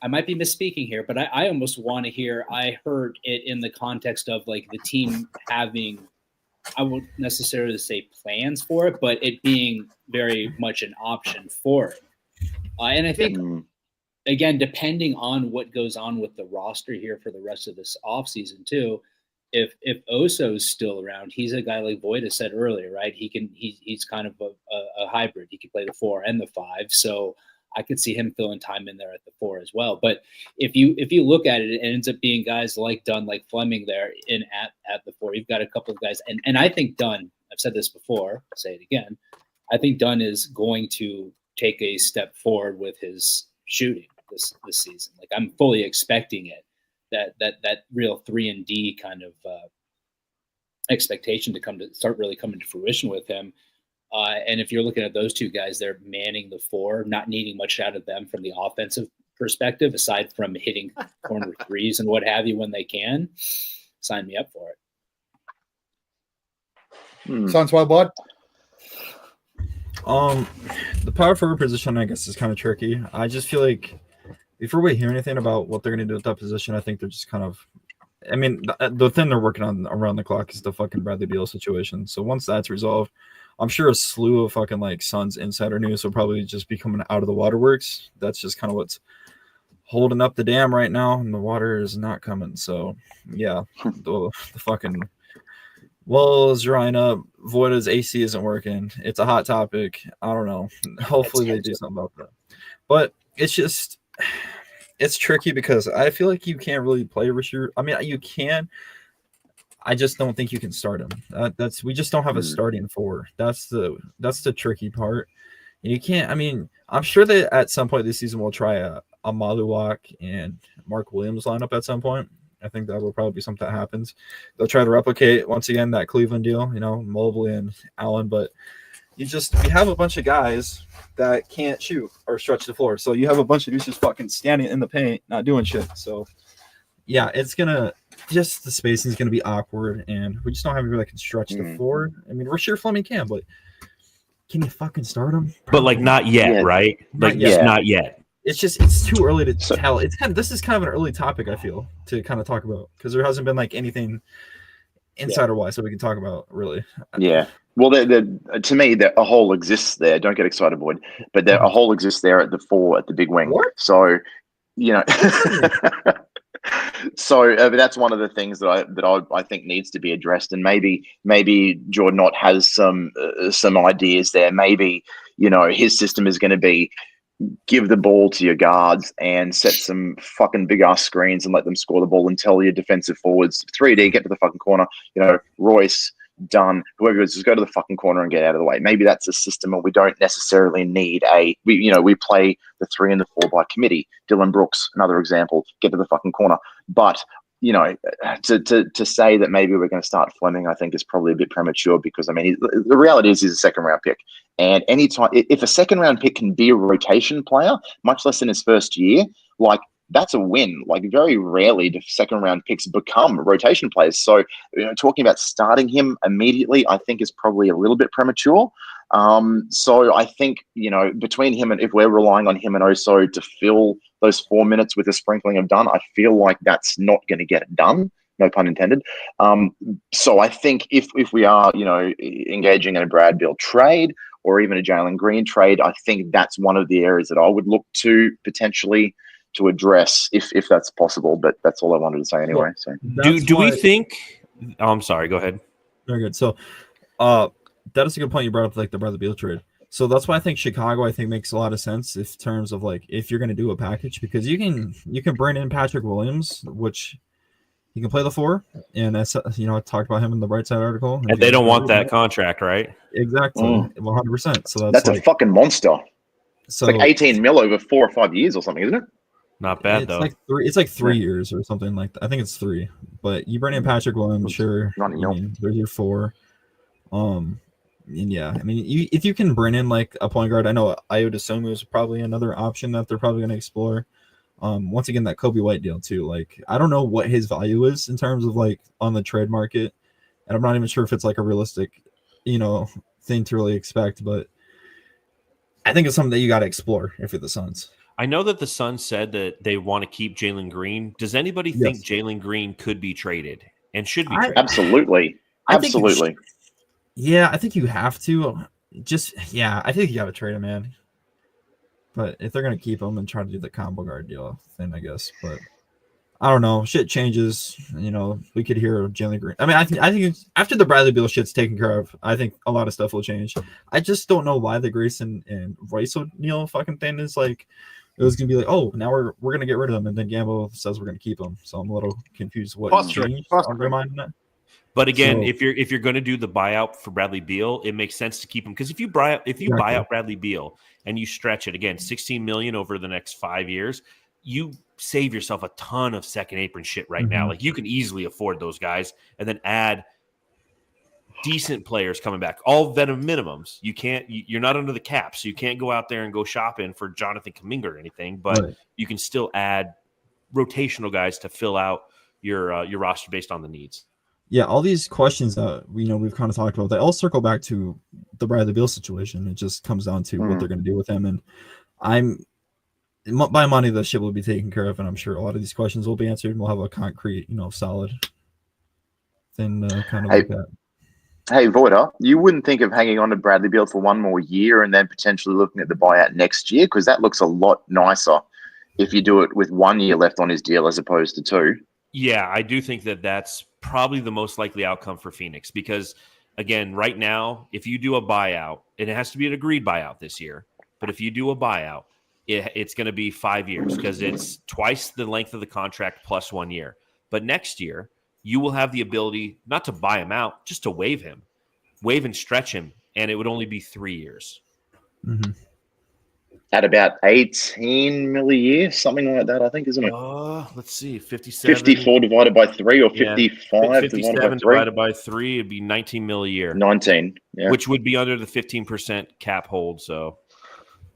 I might be misspeaking here, but I almost want to hear. I heard it in the context of like the team having, I won't necessarily say plans for it, but it being very much an option for it. And I think, again, depending on what goes on with the roster here for the rest of this offseason too, if Oso's still around, he's a guy like Voida said earlier, right? He's kind of a hybrid. He can play the 4 and the 5. So I could see him filling time in there at the 4 as well. But if you look at it, it ends up being guys like Dunn, like Fleming there in at the 4. You've got a couple of guys, and I think Dunn, I've said this before, I'll say it again, I think Dunn is going to take a step forward with his shooting this season. Like I'm fully expecting it, that real 3-and-D kind of expectation to start really coming to fruition with him. And if you're looking at those two guys, they're manning the 4, not needing much out of them from the offensive perspective, aside from hitting corner threes and what have you when they can. Sign me up for it. Sounds well, bud. The power forward position, I guess, is kind of tricky. I just feel like before we hear anything about what they're going to do with that position, I think they're just kind of, I mean, the thing they're working on around the clock is the fucking Bradley Beal situation. So once that's resolved, I'm sure a slew of fucking like Suns insider news will probably just be coming out of the waterworks. That's just kind of what's holding up the dam right now, and the water is not coming. So yeah, the fucking well is drying up. Voida's AC isn't working. It's a hot topic. I don't know. Hopefully they do something about that. But it's tricky because I feel like you can't really play Rasheed. I mean, you can. I just don't think you can start him. We just don't have a starting 4. That's the tricky part. And you can't. I mean, I'm sure that at some point this season we'll try a Maluwak and Mark Williams lineup at some point. I think that will probably be something that happens. They'll try to replicate once again that Cleveland deal, Mobley and Allen. But you have a bunch of guys that can't shoot or stretch the floor. So you have a bunch of dudes just fucking standing in the paint, not doing shit. So yeah, the spacing is gonna be awkward, and we just don't have anybody that can stretch the floor. I mean, we're sure Fleming can, but can you fucking start him? Probably. But like not yet, right? Like just not yet. It's too early to tell. This is kind of an early topic, I feel, to kind of talk about, because there hasn't been like anything insider wise that we can talk about really. Yeah. Well, to me, a hole exists there. Don't get excited, Boyd. But a hole exists there at the 4 at the big wing. What? So, so that's one of the things that I think needs to be addressed. And maybe Jordan Knott has some ideas there. Maybe his system is going to be give the ball to your guards and set some fucking big ass screens and let them score the ball and tell your defensive forwards 3D, get to the fucking corner. Royce, Dunn, whoever it is, just go to the fucking corner and get out of the way. Maybe that's a system where we don't necessarily need we play the 3 and the 4 by committee. Dylan Brooks, another example, get to the fucking corner. But to say that maybe we're going to start Fleming, I think is probably a bit premature, because I mean the reality is he's a second round pick, and anytime if a second round pick can be a rotation player, much less in his first year, like that's a win. Like very rarely do second round picks become rotation players. So talking about starting him immediately, I think is probably a little bit premature. So I think between him and if we're relying on him and Oso to fill those 4 minutes with a sprinkling of Dunn, I feel like that's not going to get it done. No pun intended. So I think if we are engaging in a Brad Beal trade or even a Jalen Green trade, I think that's one of the areas that I would look to potentially to address if that's possible. But that's all I wanted to say anyway. So do we think? Oh, I'm sorry. Go ahead. Very good. So, that is a good point you brought up, like the Bradley Beal trade. So that's why I think Chicago, makes a lot of sense in terms of like if you're going to do a package, because you can bring in Patrick Williams, which he can play the 4, and that's I talked about him in the Bright Side article. And they don't want that contract, right? Exactly, 100%. So that's a fucking monster. So it's like 18 mil over 4 or 5 years or something, isn't it? Not bad though. It's like 3 years or something like that. I think it's 3. But you bring in Patrick Williams, sure. There's your 4. And yeah, I mean, if you can bring in like a point guard, I know Iota Somu is probably another option that they're probably going to explore. Once again, that Kobe White deal too. Like, I don't know what his value is in terms of like on the trade market, and I'm not even sure if it's like a realistic, thing to really expect. But I think it's something that you got to explore if you're the Suns. I know that the Suns said that they want to keep Jalen Green. Does anybody think Jalen Green could be traded and should be traded? Absolutely. Absolutely. Yeah, I think you have to. I think you got to trade him, man. But if they're gonna keep him and try to do the combo guard deal, then I guess. But I don't know. Shit changes. We could hear Jalen Green. I mean, I think after the Bradley Beal shit's taken care of, I think a lot of stuff will change. I just don't know why the Grayson and Royce O'Neal fucking thing is like. It was gonna be like, oh, now we're gonna get rid of him, and then Gambo says we're gonna keep him. So I'm a little confused. What changed on their mind? But again, if you're going to do the buyout for Bradley Beal, it makes sense to keep him because if you buy out Bradley Beal and you stretch it again, $16 million over the next 5 years, you save yourself a ton of second apron shit right now. Like you can easily afford those guys, and then add decent players coming back, all veteran minimums. You're not under the cap, so you can't go out there and go shopping for Jonathan Kuminga or anything, but you can still add rotational guys to fill out your roster based on the needs. Yeah, all these questions that we've kind of talked about, they all circle back to the Bradley Beal situation. It just comes down to what they're going to do with him, and by money, the shit will be taken care of, and I'm sure a lot of these questions will be answered, and we'll have a concrete, solid thing to kind of look at. Hey, Voida, you wouldn't think of hanging on to Bradley Beal for one more year and then potentially looking at the buyout next year? Because that looks a lot nicer if you do it with 1 year left on his deal as opposed to 2. Yeah, I do think that that's probably the most likely outcome for Phoenix because, again, right now, if you do a buyout, and it has to be an agreed buyout this year, but if you do a buyout, it's going to be 5 years because it's twice the length of the contract plus 1 year. But next year, you will have the ability not to buy him out, just to waive and stretch him, and it would only be 3 years. Mm-hmm. At about 18 mil a year, something like that, I think, isn't it? Let's see, 57. 54 divided by 3 or 55 57 divided by 3, it'd be 19 mil a year. 19, yeah. Which would be under the 15% cap hold, so.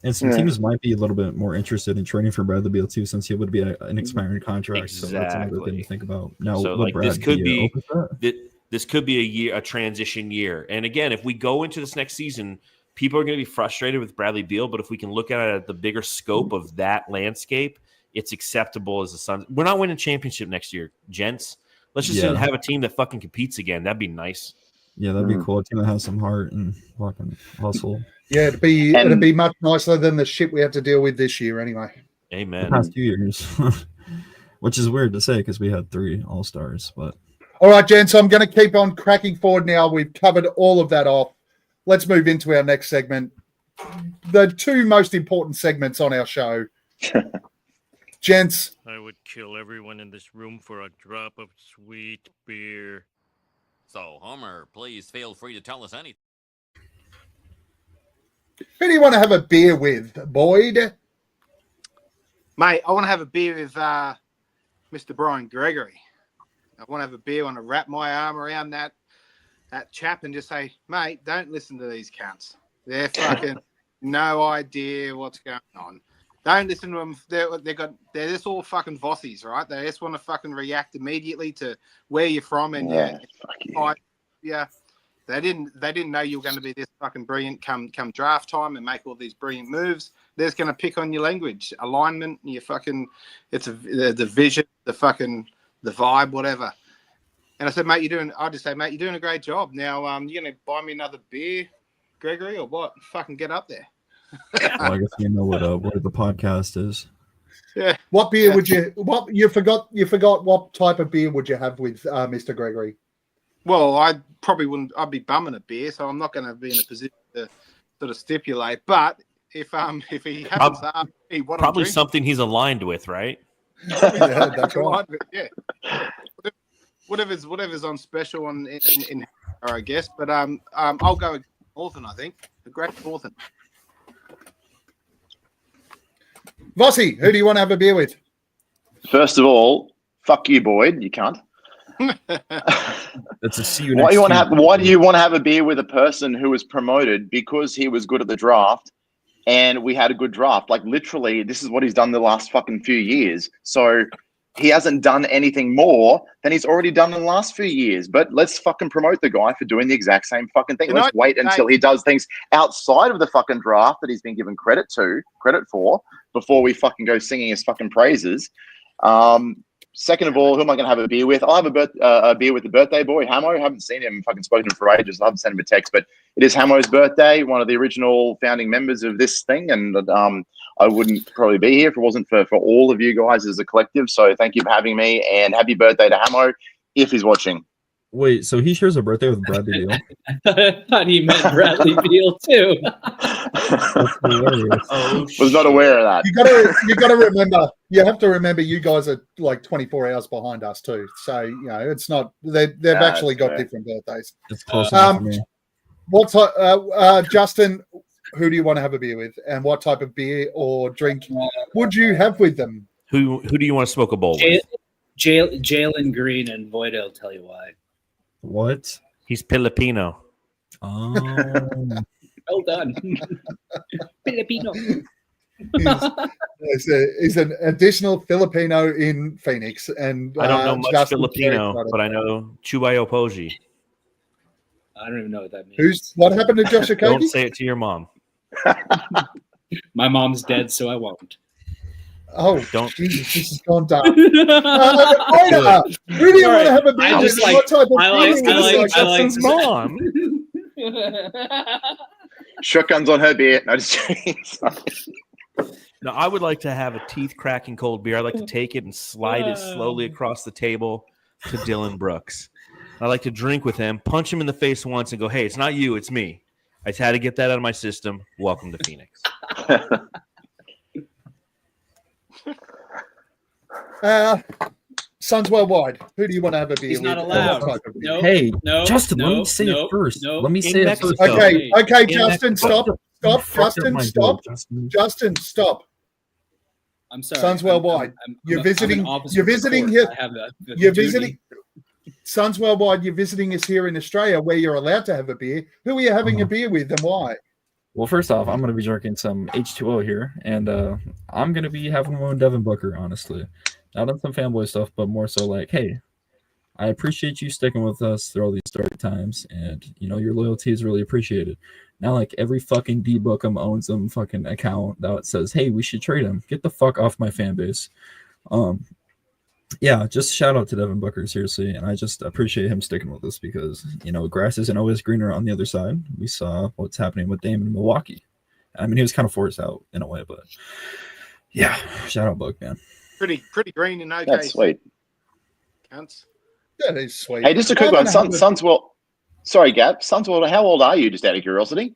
And some teams might be a little bit more interested in trading for Bradley Beal too, since he would be an expiring contract. Exactly. So that's another thing to think about. Now, so like this could be a transition year. And again, if we go into this next season, people are going to be frustrated with Bradley Beal. But if we can look at it at the bigger scope of that landscape, it's acceptable as the Suns. We're not winning championship next year, gents. Let's just have a team that fucking competes again. That'd be nice. Yeah, that'd be cool. A team that has some heart and fucking hustle. Yeah, it'd be much nicer than the shit we have to deal with this year anyway. Amen. The past 2 years, which is weird to say because we had 3 All-Stars. But all right, gents, I'm going to keep on cracking forward now. We've covered all of that off. Let's move into our next segment. The 2 most important segments on our show. Gents. I would kill everyone in this room for a drop of sweet beer. So, Homer, please feel free to tell us anything. Who do you want to have a beer with, Boyd? Mate, I want to have a beer with Mr. Brian Gregory. I want to have a beer. I want to wrap my arm around that chap and just say, mate, don't listen to these cunts. They're fucking no idea what's going on. Don't listen to them. They're just all fucking Aussies, right? They just want to fucking react immediately to where you're from and yeah. They didn't know you were going to be this fucking brilliant come draft time and make all these brilliant moves. They're just going to pick on your language, alignment, your fucking, the vision, the vibe, whatever. And I said, mate, you're doing a great job. Now, you going to buy me another beer, Gregory, or what? Fucking get up there. Well, I guess you know what the podcast is. Yeah. What beer would you? What you forgot? You forgot what type of beer would you have with Mr. Gregory? Well, I probably wouldn't. I'd be bumming a beer, so I'm not going to be in a position to sort of stipulate. But if he happens to ask me what probably I'm drinking, something he's aligned with, right? Yeah, that's right. Yeah. Whatever's on special in I guess. But I'll go with Northern. I think a Great Northern. Vossi, who do you want to have a beer with? First of all, fuck you, Boyd. You can't. That's a see you Why next do you want to have a beer with a person who was promoted because he was good at the draft and we had a good draft. Like literally, this is what he's done the last fucking few years. So he hasn't done anything more than he's already done in the last few years. But let's fucking promote the guy for doing the exact same fucking thing. Let's wait until he does things outside of the fucking draft that he's been given credit for before we fucking go singing his fucking praises. Second of all, who am I going to have a beer with? I'll have a beer with the birthday boy, Hamo. I haven't seen him, fucking spoken to him for ages. I haven't sent him a text, but it is Hamo's birthday, one of the original founding members of this thing. And I wouldn't probably be here if it wasn't for all of you guys as a collective. So thank you for having me, and happy birthday to Hamo if he's watching. Wait, so he shares a birthday with Bradley Beal? I thought he meant Bradley Beal too. Was not aware of that. You gotta remember. You have to remember, you guys are like 24 hours behind us too. So it's not. They've actually got different birthdays. It's close enough for me. Justin? Who do you want to have a beer with, and what type of beer or drink would you have with them? Who do you want to smoke a bowl with? Jalen Green and Void. I'll tell you why. What? He's Filipino. Oh, well done. Filipino. He's an additional Filipino in Phoenix, and I don't know much Justin Filipino, but I know Chubayo Poji. I don't even know what that means. What happened to Josh Okogie? Don't say it to your mom. My mom's dead, so I won't. Oh, Don't. Jesus, this has gone dark. Who do you want to have a beer with? What type of beer? Justin's mom. Shotguns on her beer. No, just kidding. No, I would like to have a teeth-cracking cold beer. I like to take it and slide it slowly across the table to Dylan Brooks. I like to drink with him, punch him in the face once, and go, "Hey, it's not you, it's me. I just had to get that out of my system. Welcome to Phoenix." Suns Worldwide. Who do you want to have a beer He's with? not allowed. No. hey, Justin, let me say it first. Let me say it first. Okay, Justin, stop. Justin, stop. I'm sorry. Suns Worldwide. You're visiting here. You're visiting. Suns Worldwide, you're visiting us here in Australia where you're allowed to have a beer. Who are you having a beer with, and why? Well, first off, I'm going to be drinking some H2O here, and I'm going to be having one with Devin Booker, honestly. Not on some fanboy stuff, but more so like, hey, I appreciate you sticking with us through all these dark times, and, your loyalty is really appreciated. Now, like, every fucking D-Bookum owns some fucking account that says, hey, we should trade him. Get the fuck off my fan base. Yeah, just shout out to Devin Booker, seriously, and I just appreciate him sticking with us because, grass isn't always greener on the other side. We saw what's happening with Dame in Milwaukee. I mean, he was kind of forced out in a way, but yeah, shout out Book, man. Pretty green in okay. That's sweet. Counts. That is sweet. Hey, just a quick one. Suns World. Sorry, Gab. Suns World, how old are you, just out of curiosity?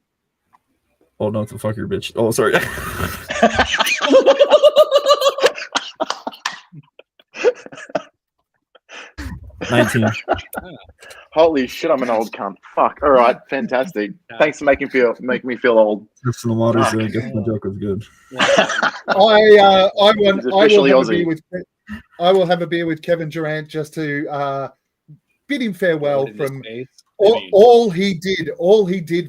Oh, no, the fuck your bitch. Oh, sorry. 19. Holy shit, I'm an old cunt. Fuck. All right, fantastic. Thanks for making me feel old. Personal waters, I guess my joke was good. I will have a beer with Kevin Durant just to bid him farewell from all he did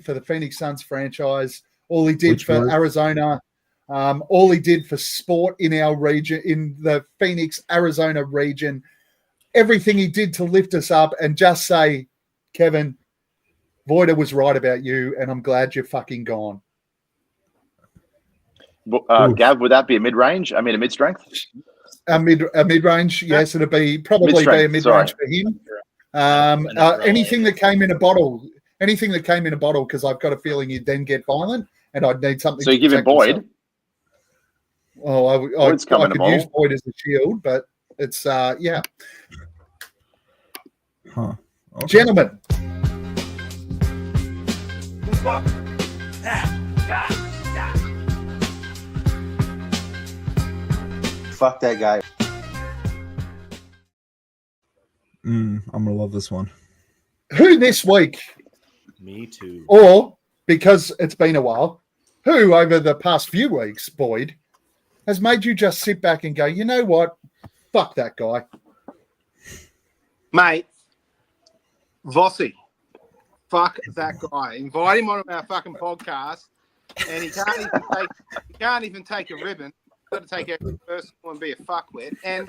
for the Phoenix Suns franchise, all he did for Arizona, all he did for sport in our region, in the Phoenix, Arizona region. Everything he did to lift us up, and just say, Kevin, Voider was right about you, and I'm glad you're fucking gone. Gav, would that be a mid-range? I mean, a mid-strength? A mid-range, yes. It'd be probably be a mid-range for him. Anything that came in a bottle, because I've got a feeling you'd then get violent, and I'd need something. So you give him Boyd? Oh, I could use Boyd as a shield, but it's yeah. Huh. Okay. Gentlemen. Fuck that guy. I'm gonna love this one. Who this week? Me too. Or, because it's been a while, who over the past few weeks, Boyd, has made you just sit back and go, you know what? Fuck that guy. Mate, Vossi. Fuck that guy. Invite him on our fucking podcast and he can't even take a ribbon. Got to take every personal and be a fuckwit. And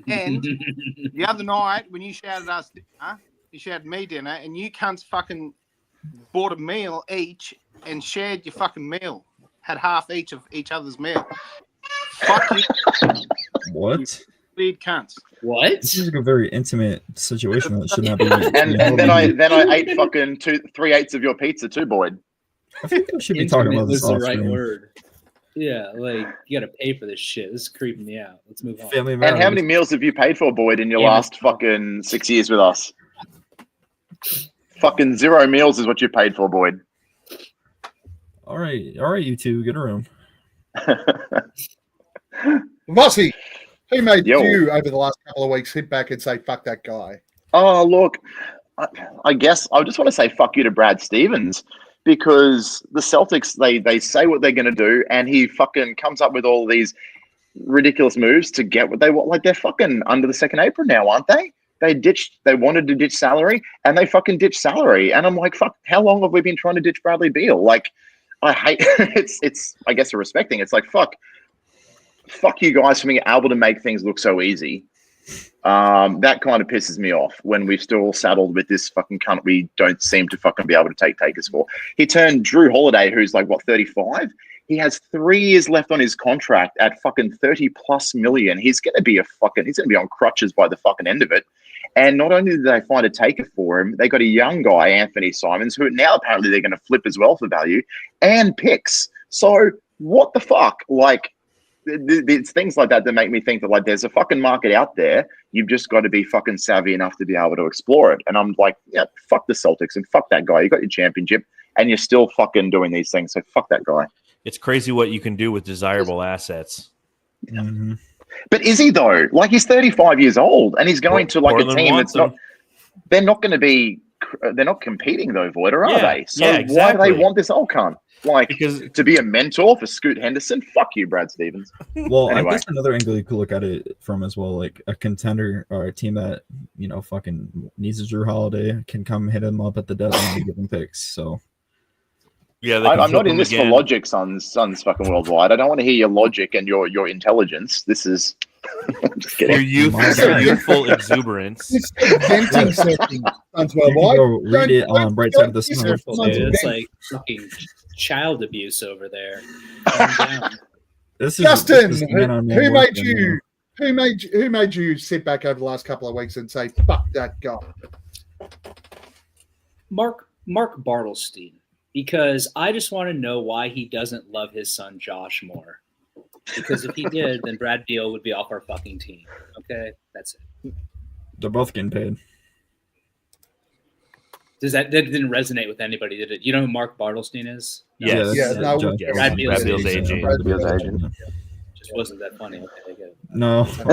the other night when you shouted us dinner, you shouted me dinner, and you cunts fucking bought a meal each and shared your fucking meal. Had half each of each other's meal. Fuck you. What? Weird cunts. What? This is like a very intimate situation that should not be. And then I ate fucking 3/8 of your pizza too, Boyd. I think we should be talking about this was the off right stream. word. Yeah, like you got to pay for this shit. This is creeping me out. Let's move on. Family And how matters. many meals have you paid for, Boyd, in your Yeah, last fucking 6 years with us? Fucking 0 meals is what you paid for, Boyd. All right, you two, get a room. Vossi, who made Yo. you over the last couple of weeks sit back and say, fuck that guy? Oh, look, I guess I just want to say fuck you to Brad Stevens, because the Celtics, they say what they're going to do, and he fucking comes up with all these ridiculous moves to get what they want. Like, they're fucking under the second apron now, aren't they? They wanted to ditch salary, and they fucking ditched salary. And I'm like, fuck, how long have we been trying to ditch Bradley Beal? Like, I hate it's I guess a respecting. It's like, fuck you guys for being able to make things look so easy. That kind of pisses me off when we've still saddled with this fucking cunt we don't seem to fucking be able to take takers for. He turned Drew Holiday, who's like, what, 35? He has 3 years left on his contract at fucking 30+ million. He's going to be on crutches by the fucking end of it. And not only did they find a taker for him, they got a young guy, Anthony Simons, who now apparently they're going to flip as well for value, and picks. So what the fuck? Like, it's things like that that make me think that, like, there's a fucking market out there. You've just got to be fucking savvy enough to be able to explore it. And I'm like, yeah, fuck the Celtics and fuck that guy. You got your championship and you're still fucking doing these things. So fuck that guy. It's crazy what you can do with desirable assets. Mm-hmm. But is he though? Like, he's 35 years old and he's going to like Portland a team wants that's not. him. They're not going to be. They're not competing though, Void, or are Yeah, they? So yeah, why do exactly. they want this old cunt? Like, Because to be a mentor for Scoot Henderson? Fuck you, Brad Stevens. Well, Anyway. I guess another angle you could look at it from as well, like a contender or a team that, you know, fucking needs a Drew Holiday can come hit him up at the deadline and give him picks. So yeah, I'm not in this for logic, Suns fucking worldwide. I don't want to hear your logic and your intelligence. This is I'm just Your kidding. youthful exuberance. It's venting setting. Suns you can Worldwide. go read it on Bright Side of the Sun. Dude, it's like fucking child abuse over there. Calm down. Justin, this is man-on-man who work made you sit back over the last couple of weeks and say, fuck that guy? Mark Bartlestein, because I just want to know why he doesn't love his son Josh more. Because if he did, then Brad Beal would be off our fucking team. Okay, that's it. They're both getting paid. That didn't resonate with anybody, did it? You know who Mark Bartlestein is? Yes. Yeah, no, Yes. Brad Beal's agent. Brad Beal's agent. Just wasn't that funny. Okay, I get it. No. It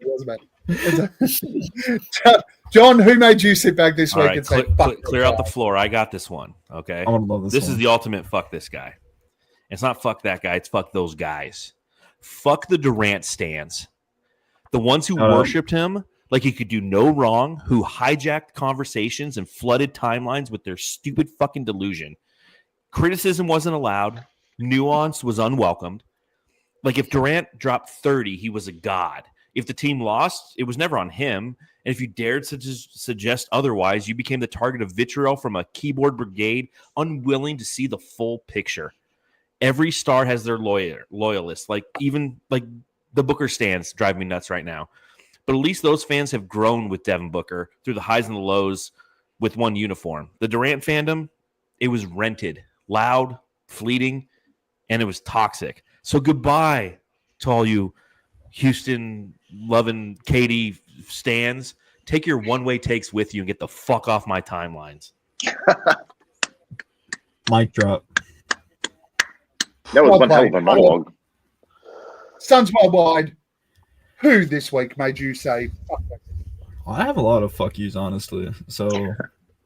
wasn't bad. John, who made you sit back this All week right, and say, fuck clear out the floor. I got this one. Okay. I want to love this This one. is the ultimate fuck this guy. It's not fuck that guy. It's fuck those guys. Fuck the Durant stands. The ones who worshipped him like he could do no wrong, who hijacked conversations and flooded timelines with their stupid fucking delusion. Criticism wasn't allowed. Nuance was unwelcomed. Like, if Durant dropped 30, he was a god. If the team lost, it was never on him. And if you dared to suggest otherwise, you became the target of vitriol from a keyboard brigade, unwilling to see the full picture. Every star has their loyalists. Like, even like the Booker stands drive me nuts right now. But at least those fans have grown with Devin Booker through the highs and the lows with one uniform. The Durant fandom, it was rented, loud, fleeting, and it was toxic. So goodbye to all you Houston loving Katie stands. Take your one-way takes with you and get the fuck off my timelines. Mic drop. That was one hell of a monologue. Suns Worldwide, who this week made you say, fuck that guy? I have a lot of fuck yous, honestly. So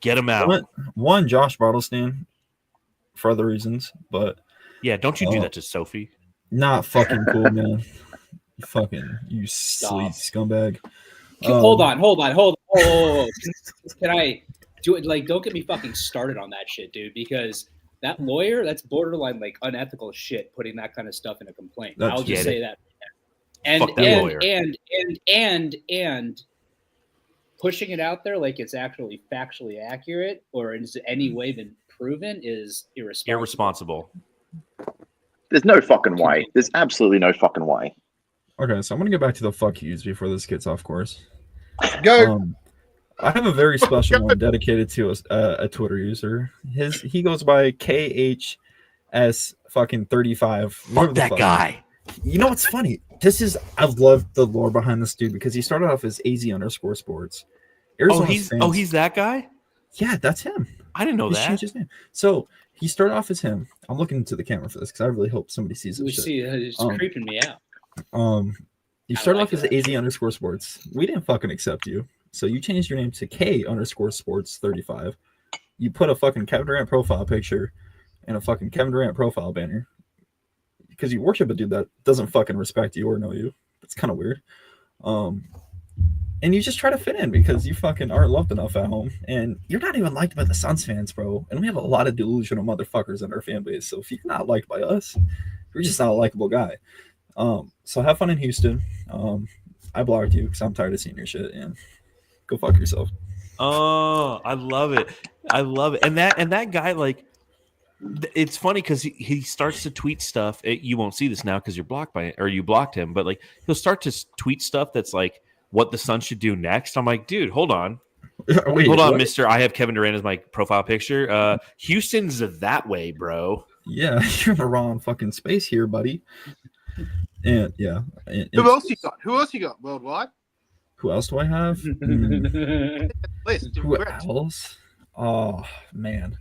Get him out. one Josh Bartlestein for other reasons, but Yeah, don't you do that to Sophie. not fucking cool, man. Fucking you silly scumbag. Hold on. Can Don't get me fucking started on that shit, dude, because that lawyer, that's borderline like unethical shit, putting that kind of stuff in a complaint. I'll just say that. Fuck that lawyer. And pushing it out there like it's actually factually accurate or in any way been proven is irresponsible. There's no fucking way. There's absolutely no fucking way. Okay, so I'm gonna get back to the fuck yous before this gets off course. Go. I have a very special one dedicated to a Twitter user. He goes by KHS fucking 35. Fuck that guy. You know what's funny? I've loved the lore behind this dude because he started off as AZ_sports. He's that guy? Yeah, that's him. I didn't know that. Changed his name. So he started off as him. I'm looking into the camera for this because I really hope somebody sees this. It's creeping me out. You started off as AZ_sports. We didn't fucking accept you. So you changed your name to K_sports35. You put a fucking Kevin Durant profile picture and a fucking Kevin Durant profile banner. Because you worship a dude that doesn't fucking respect you or know you. That's kind of weird. And you just try to fit in because you fucking aren't loved enough at home. And you're not even liked by the Suns fans, bro. And we have a lot of delusional motherfuckers in our fan base. So if you're not liked by us, you're just not a likable guy. So have fun in Houston. I blocked you because I'm tired of seeing your shit. And go fuck yourself. Oh, I love it. I love it. And that guy, like, it's funny because he starts to tweet stuff. You won't see this now because you're blocked by it, or you blocked him. But like he'll start to tweet stuff that's like what the Suns should do next. I'm like, dude, hold on. Hold on, mister. I have Kevin Durant as my profile picture. Houston's that way, bro. Yeah, you're in the wrong fucking space here, buddy. And yeah. Who else you got? Who else you got worldwide? Who else do I have? List. Who else? Oh, man.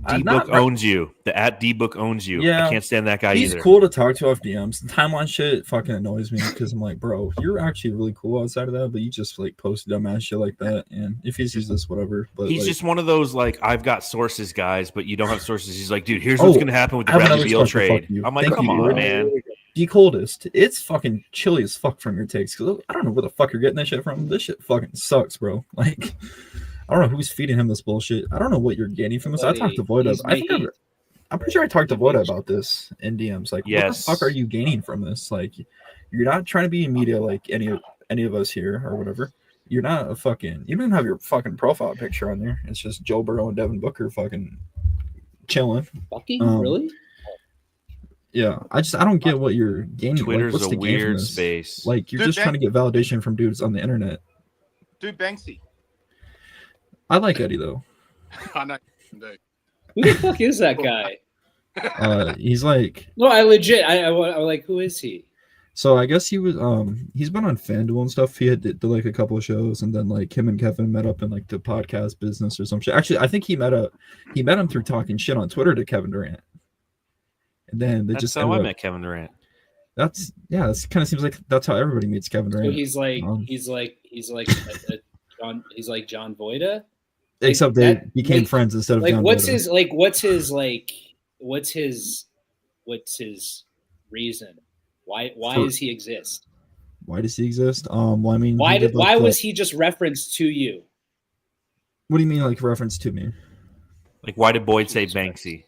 D-Book owns you. The @D-Book owns you. Yeah, I can't stand that guy he's either. Cool to talk to off DMs. The timeline shit fucking annoys me because I'm like, bro, you're actually really cool outside of that, but you just like post dumbass shit like that. And if he sees this, whatever. But he's like, just one of those like I've got sources guys, but you don't have sources. He's like, dude, here's what's gonna happen with the Bradley Beal trade. I'm like, come on, man. The coldest. It's fucking chilly as fuck from your takes. Cause I don't know where the fuck you're getting that shit from. This shit fucking sucks, bro. Like, I don't know who's feeding him this bullshit. I don't know what you're getting from this. I talked to Voida. I'm pretty sure I talked to Voida about this in DMs. Like, what the fuck are you gaining from this? Like, you're not trying to be in media like any of us here or whatever. You're not a fucking. You don't even have your fucking profile picture on there. It's just Joe Burrow and Devin Booker fucking chilling. Fucking really? Yeah, I don't get what you're gaining. Twitter's what's a weird space. Like, you're just trying to get validation from dudes on the internet. Dude, Banksy. I like Eddie though. I know. Dude. Who the fuck is that guy? He's like. No, I legit. I like. Who is he? So I guess he was. He's been on FanDuel and stuff. He did like a couple of shows, and then like him and Kevin met up in like the podcast business or some shit. Actually, I think he met him through talking shit on Twitter to Kevin Durant. And then they that's how I met Kevin Durant. That's This kind of seems like that's how everybody meets Kevin Durant. So he's like John Voida. Except they became friends instead of like John what's Voida. what's his reason? Why does he exist? Why does he exist? Well, I mean, why was he just referenced to you? What do you mean, like reference to me? Like, why did Boyd say Banksy?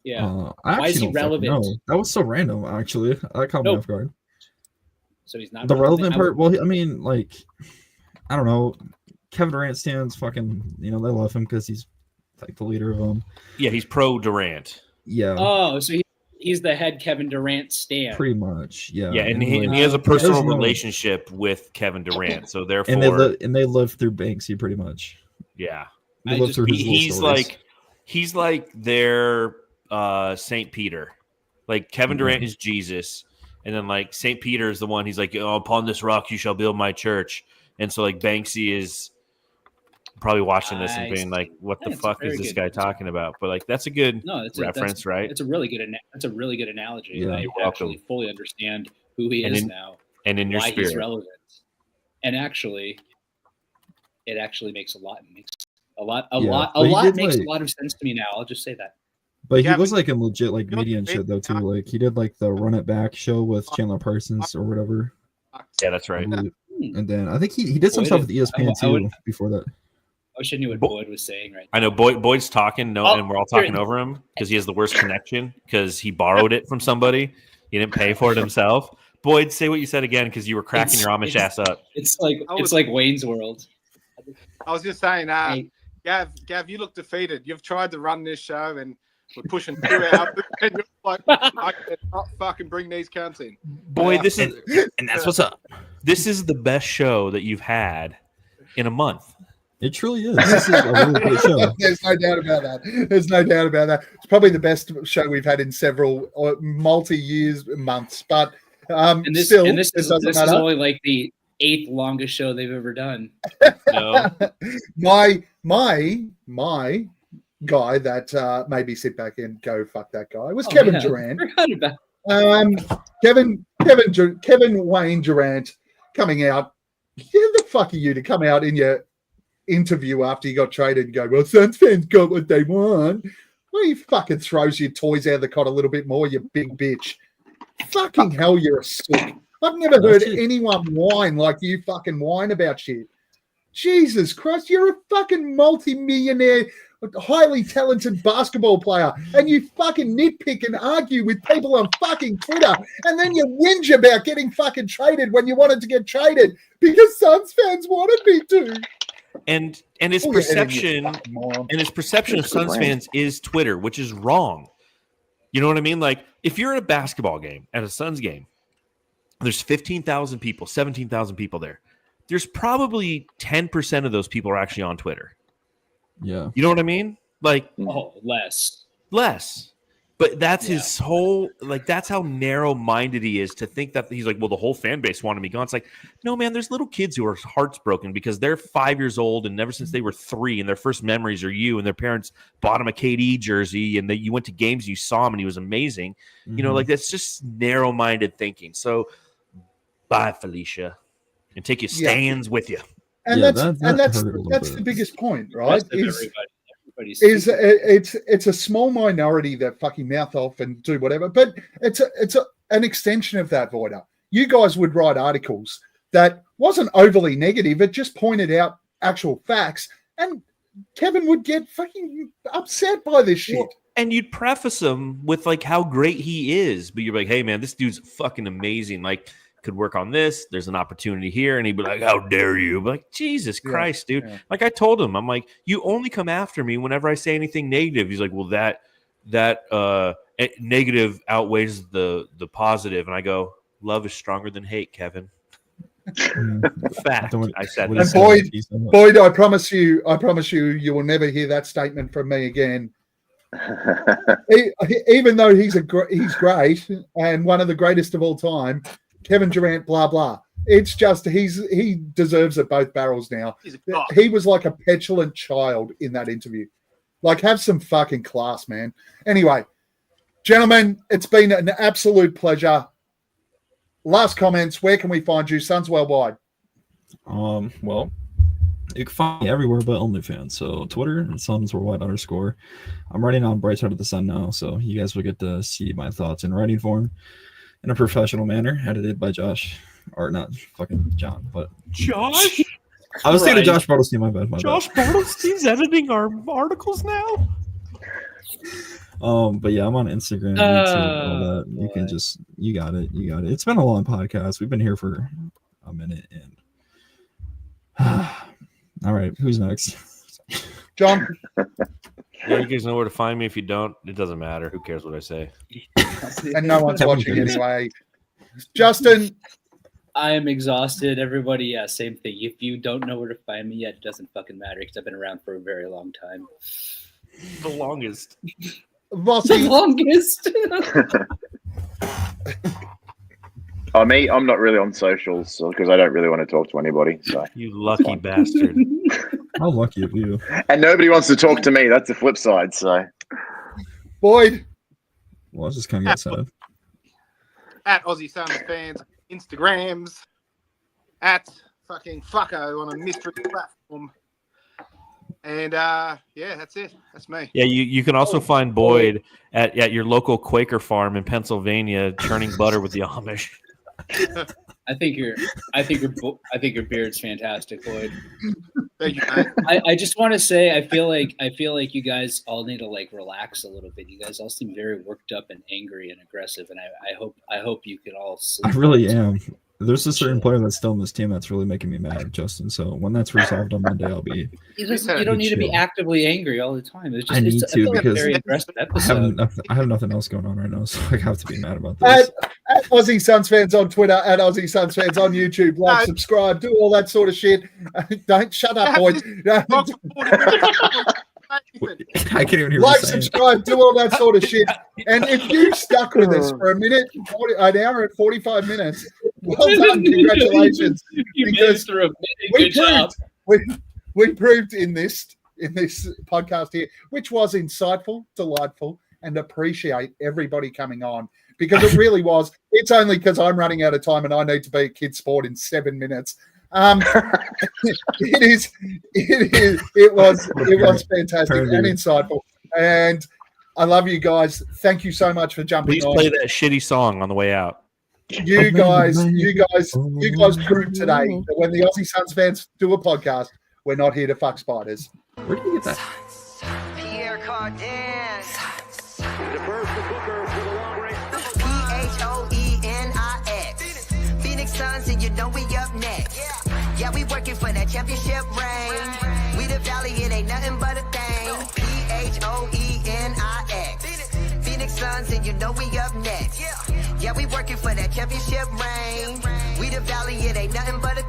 Yeah. Why is he relevant? No, that was so random. Actually, I caught me off guard. So he's not the relevant part. Well, I mean, like, I don't know. Kevin Durant stands fucking. They love him because he's like the leader of them. Yeah, he's pro Durant. Yeah. Oh, so he's the head Kevin Durant stan. Pretty much. Yeah. Yeah, and he has a personal relationship with Kevin Durant, so therefore. And they live through Banksy pretty much. Yeah. They live through his he's like their St. Peter. Like Kevin Durant is Jesus, and then like St. Peter is the one. He's like, upon this rock you shall build my church. And so like Banksy is probably watching this and being like, what the fuck is this guy talking about? But like that's a good reference, right? It's a really good analogy. Yeah. I actually fully understand who he is now and in your why spirit. He's relevant. And actually, it actually makes a lot of sense to me now. I'll just say that. But he was like in legit like media and shit though too. Like he did like the Run It Back show with Chandler Parsons or whatever. Yeah, that's right. And then I think he did some stuff with ESPN too before that. I wish I knew what Boyd was saying right I know Boyd's talking, and we're all here- talking over him because he has the worst connection because he borrowed it from somebody. He didn't pay for it himself. Boyd, say what you said again because you were cracking your Amish ass up. It's like Wayne's World. I was just saying, Hey. Gav, you look defeated. You've tried to run this show and we're pushing 2 hours and you're like, I cannot fucking bring these cunts in. Boyd, this is And that's what's up. this is the best show that you've had in a month. It truly is. This is a really good show. There's no doubt about that. There's no doubt about that. It's probably the best show we've had in several multi-years months. But And this is only like the 8th longest show they've ever done. No. my guy that made me sit back and go fuck that guy was Kevin Durant. Forgot about Kevin Wayne Durant coming out. Who the fuck are you to come out in your interview after you got traded and go, well, Suns fans got what they want? Well, you fucking throws your toys out of the cot a little bit more, you big bitch. Fucking hell, you're a sook. I've never heard anyone whine like you fucking whine about shit. Jesus Christ, you're a fucking multi-millionaire, highly talented basketball player, and you fucking nitpick and argue with people on fucking Twitter, and then you whinge about getting fucking traded when you wanted to get traded because Suns fans wanted me to. And his perception of Suns fans is Twitter, which is wrong. You know what I mean? Like, if you're at a basketball game, at a Suns game, there's 15,000 people, 17,000 people there. There's probably 10% of those people are actually on Twitter. Yeah. You know what I mean? Like, less. But that's his whole, like, that's how narrow-minded he is to think that he's like, well, the whole fan base wanted me gone. It's like, no, man, there's little kids who are hearts broken because they're 5 years old and ever since they were 3 and their first memories are you and their parents bought him a KD jersey and you went to games, you saw him and he was amazing. You know, like, that's just narrow-minded thinking. So, bye, Felicia, and take your stands with you. And that's the biggest point, right? It's a small minority that fucking mouth off and do whatever, but it's an extension of that, Voider. You guys would write articles that wasn't overly negative; it just pointed out actual facts, and Kevin would get fucking upset by this shit. Well, and you'd preface him with like how great he is, but you're like, "Hey, man, this dude's fucking amazing. Like, could work on this. There's an opportunity here." And he'd be like, "How dare you?" I'm like, Jesus Christ, dude. Yeah. Like I told him, I'm like, you only come after me whenever I say anything negative. He's like, well, that negative outweighs the positive. And I go, love is stronger than hate, Kevin. Fact. I said that. And Boyd, I promise you, you will never hear that statement from me again. Even though he's great and one of the greatest of all time, Kevin Durant, blah, blah. It's just he deserves it both barrels now. He was like a petulant child in that interview. Like, have some fucking class, man. Anyway, gentlemen, it's been an absolute pleasure. Last comments, where can we find you? Suns Worldwide. Well, you can find me everywhere but OnlyFans. So Twitter and Suns Worldwide _. I'm writing on Bright Side of the Sun now, so you guys will get to see my thoughts in writing form. In a professional manner, edited by Josh, or not fucking John, but Josh. I was thinking Josh Bartlestein. My bad. Josh Bartlestein's editing our articles now. But yeah, I'm on Instagram, YouTube, all that. You can just, you got it. It's been a long podcast. We've been here for a minute, and all right, who's next? John. Yeah, you guys know where to find me. If you don't, it doesn't matter. Who cares what I say? And no one's watching anyway. Justin. I am exhausted. Everybody, yeah, same thing. If you don't know where to find me yet, it doesn't fucking matter because I've been around for a very long time. The longest. The longest. Me, I'm not really on socials because I don't really want to talk to anybody. So you lucky bastard. How lucky of you. And nobody wants to talk to me. That's the flip side. So, Boyd. Well, I was just kind of get sad. At Aussie Suns Fans, Instagrams, at fucking fucko on a mystery platform. And yeah, that's it. That's me. Yeah, you can also find Boyd at your local Quaker farm in Pennsylvania churning butter with the Amish. I think your beard's fantastic, Lloyd. Thank you, mate. I just want to say I feel like you guys all need to like relax a little bit. You guys all seem very worked up and angry and aggressive, and I hope you could all sleep. I really am. There's a certain player that's still in this team that's really making me mad, Justin. So when that's resolved on Monday, I'll be. You don't need to be actively angry all the time. It's just, I need to like because a very aggressive episode. I have nothing else going on right now, so I have to be mad about this. At Aussie Suns Fans on Twitter, at Aussie Suns Fans on YouTube, like, subscribe, do all that sort of shit. Don't shut up, boy. I can't even hear like, you saying. subscribe, do all that sort of shit. And if you stuck with us for an hour and 45 minutes, well done, congratulations. You made it through a minute. Good job. We proved in this podcast here, which was insightful, delightful, and appreciate everybody coming on, because it really was. It's only because I'm running out of time and I need to be at Kids Sport in 7 minutes. It was fantastic and insightful, and I love you guys. Thank you so much for jumping on. Please play that shitty song on the way out. You guys proved today that when the Aussie Suns fans do a podcast, we're not here to fuck spiders. Where did you get that? Pierre Cardin. Defers to Booker for the long range. P-H-O-E-N-I-X. Phoenix Suns, and you know we up next. Yeah, we working for that championship ring. We the Valley, it ain't nothing but a thing. P-H-O-E-N-I-X. Phoenix Suns, and you know we up next. Yeah, we working for that championship ring. We the Valley, it ain't nothing but a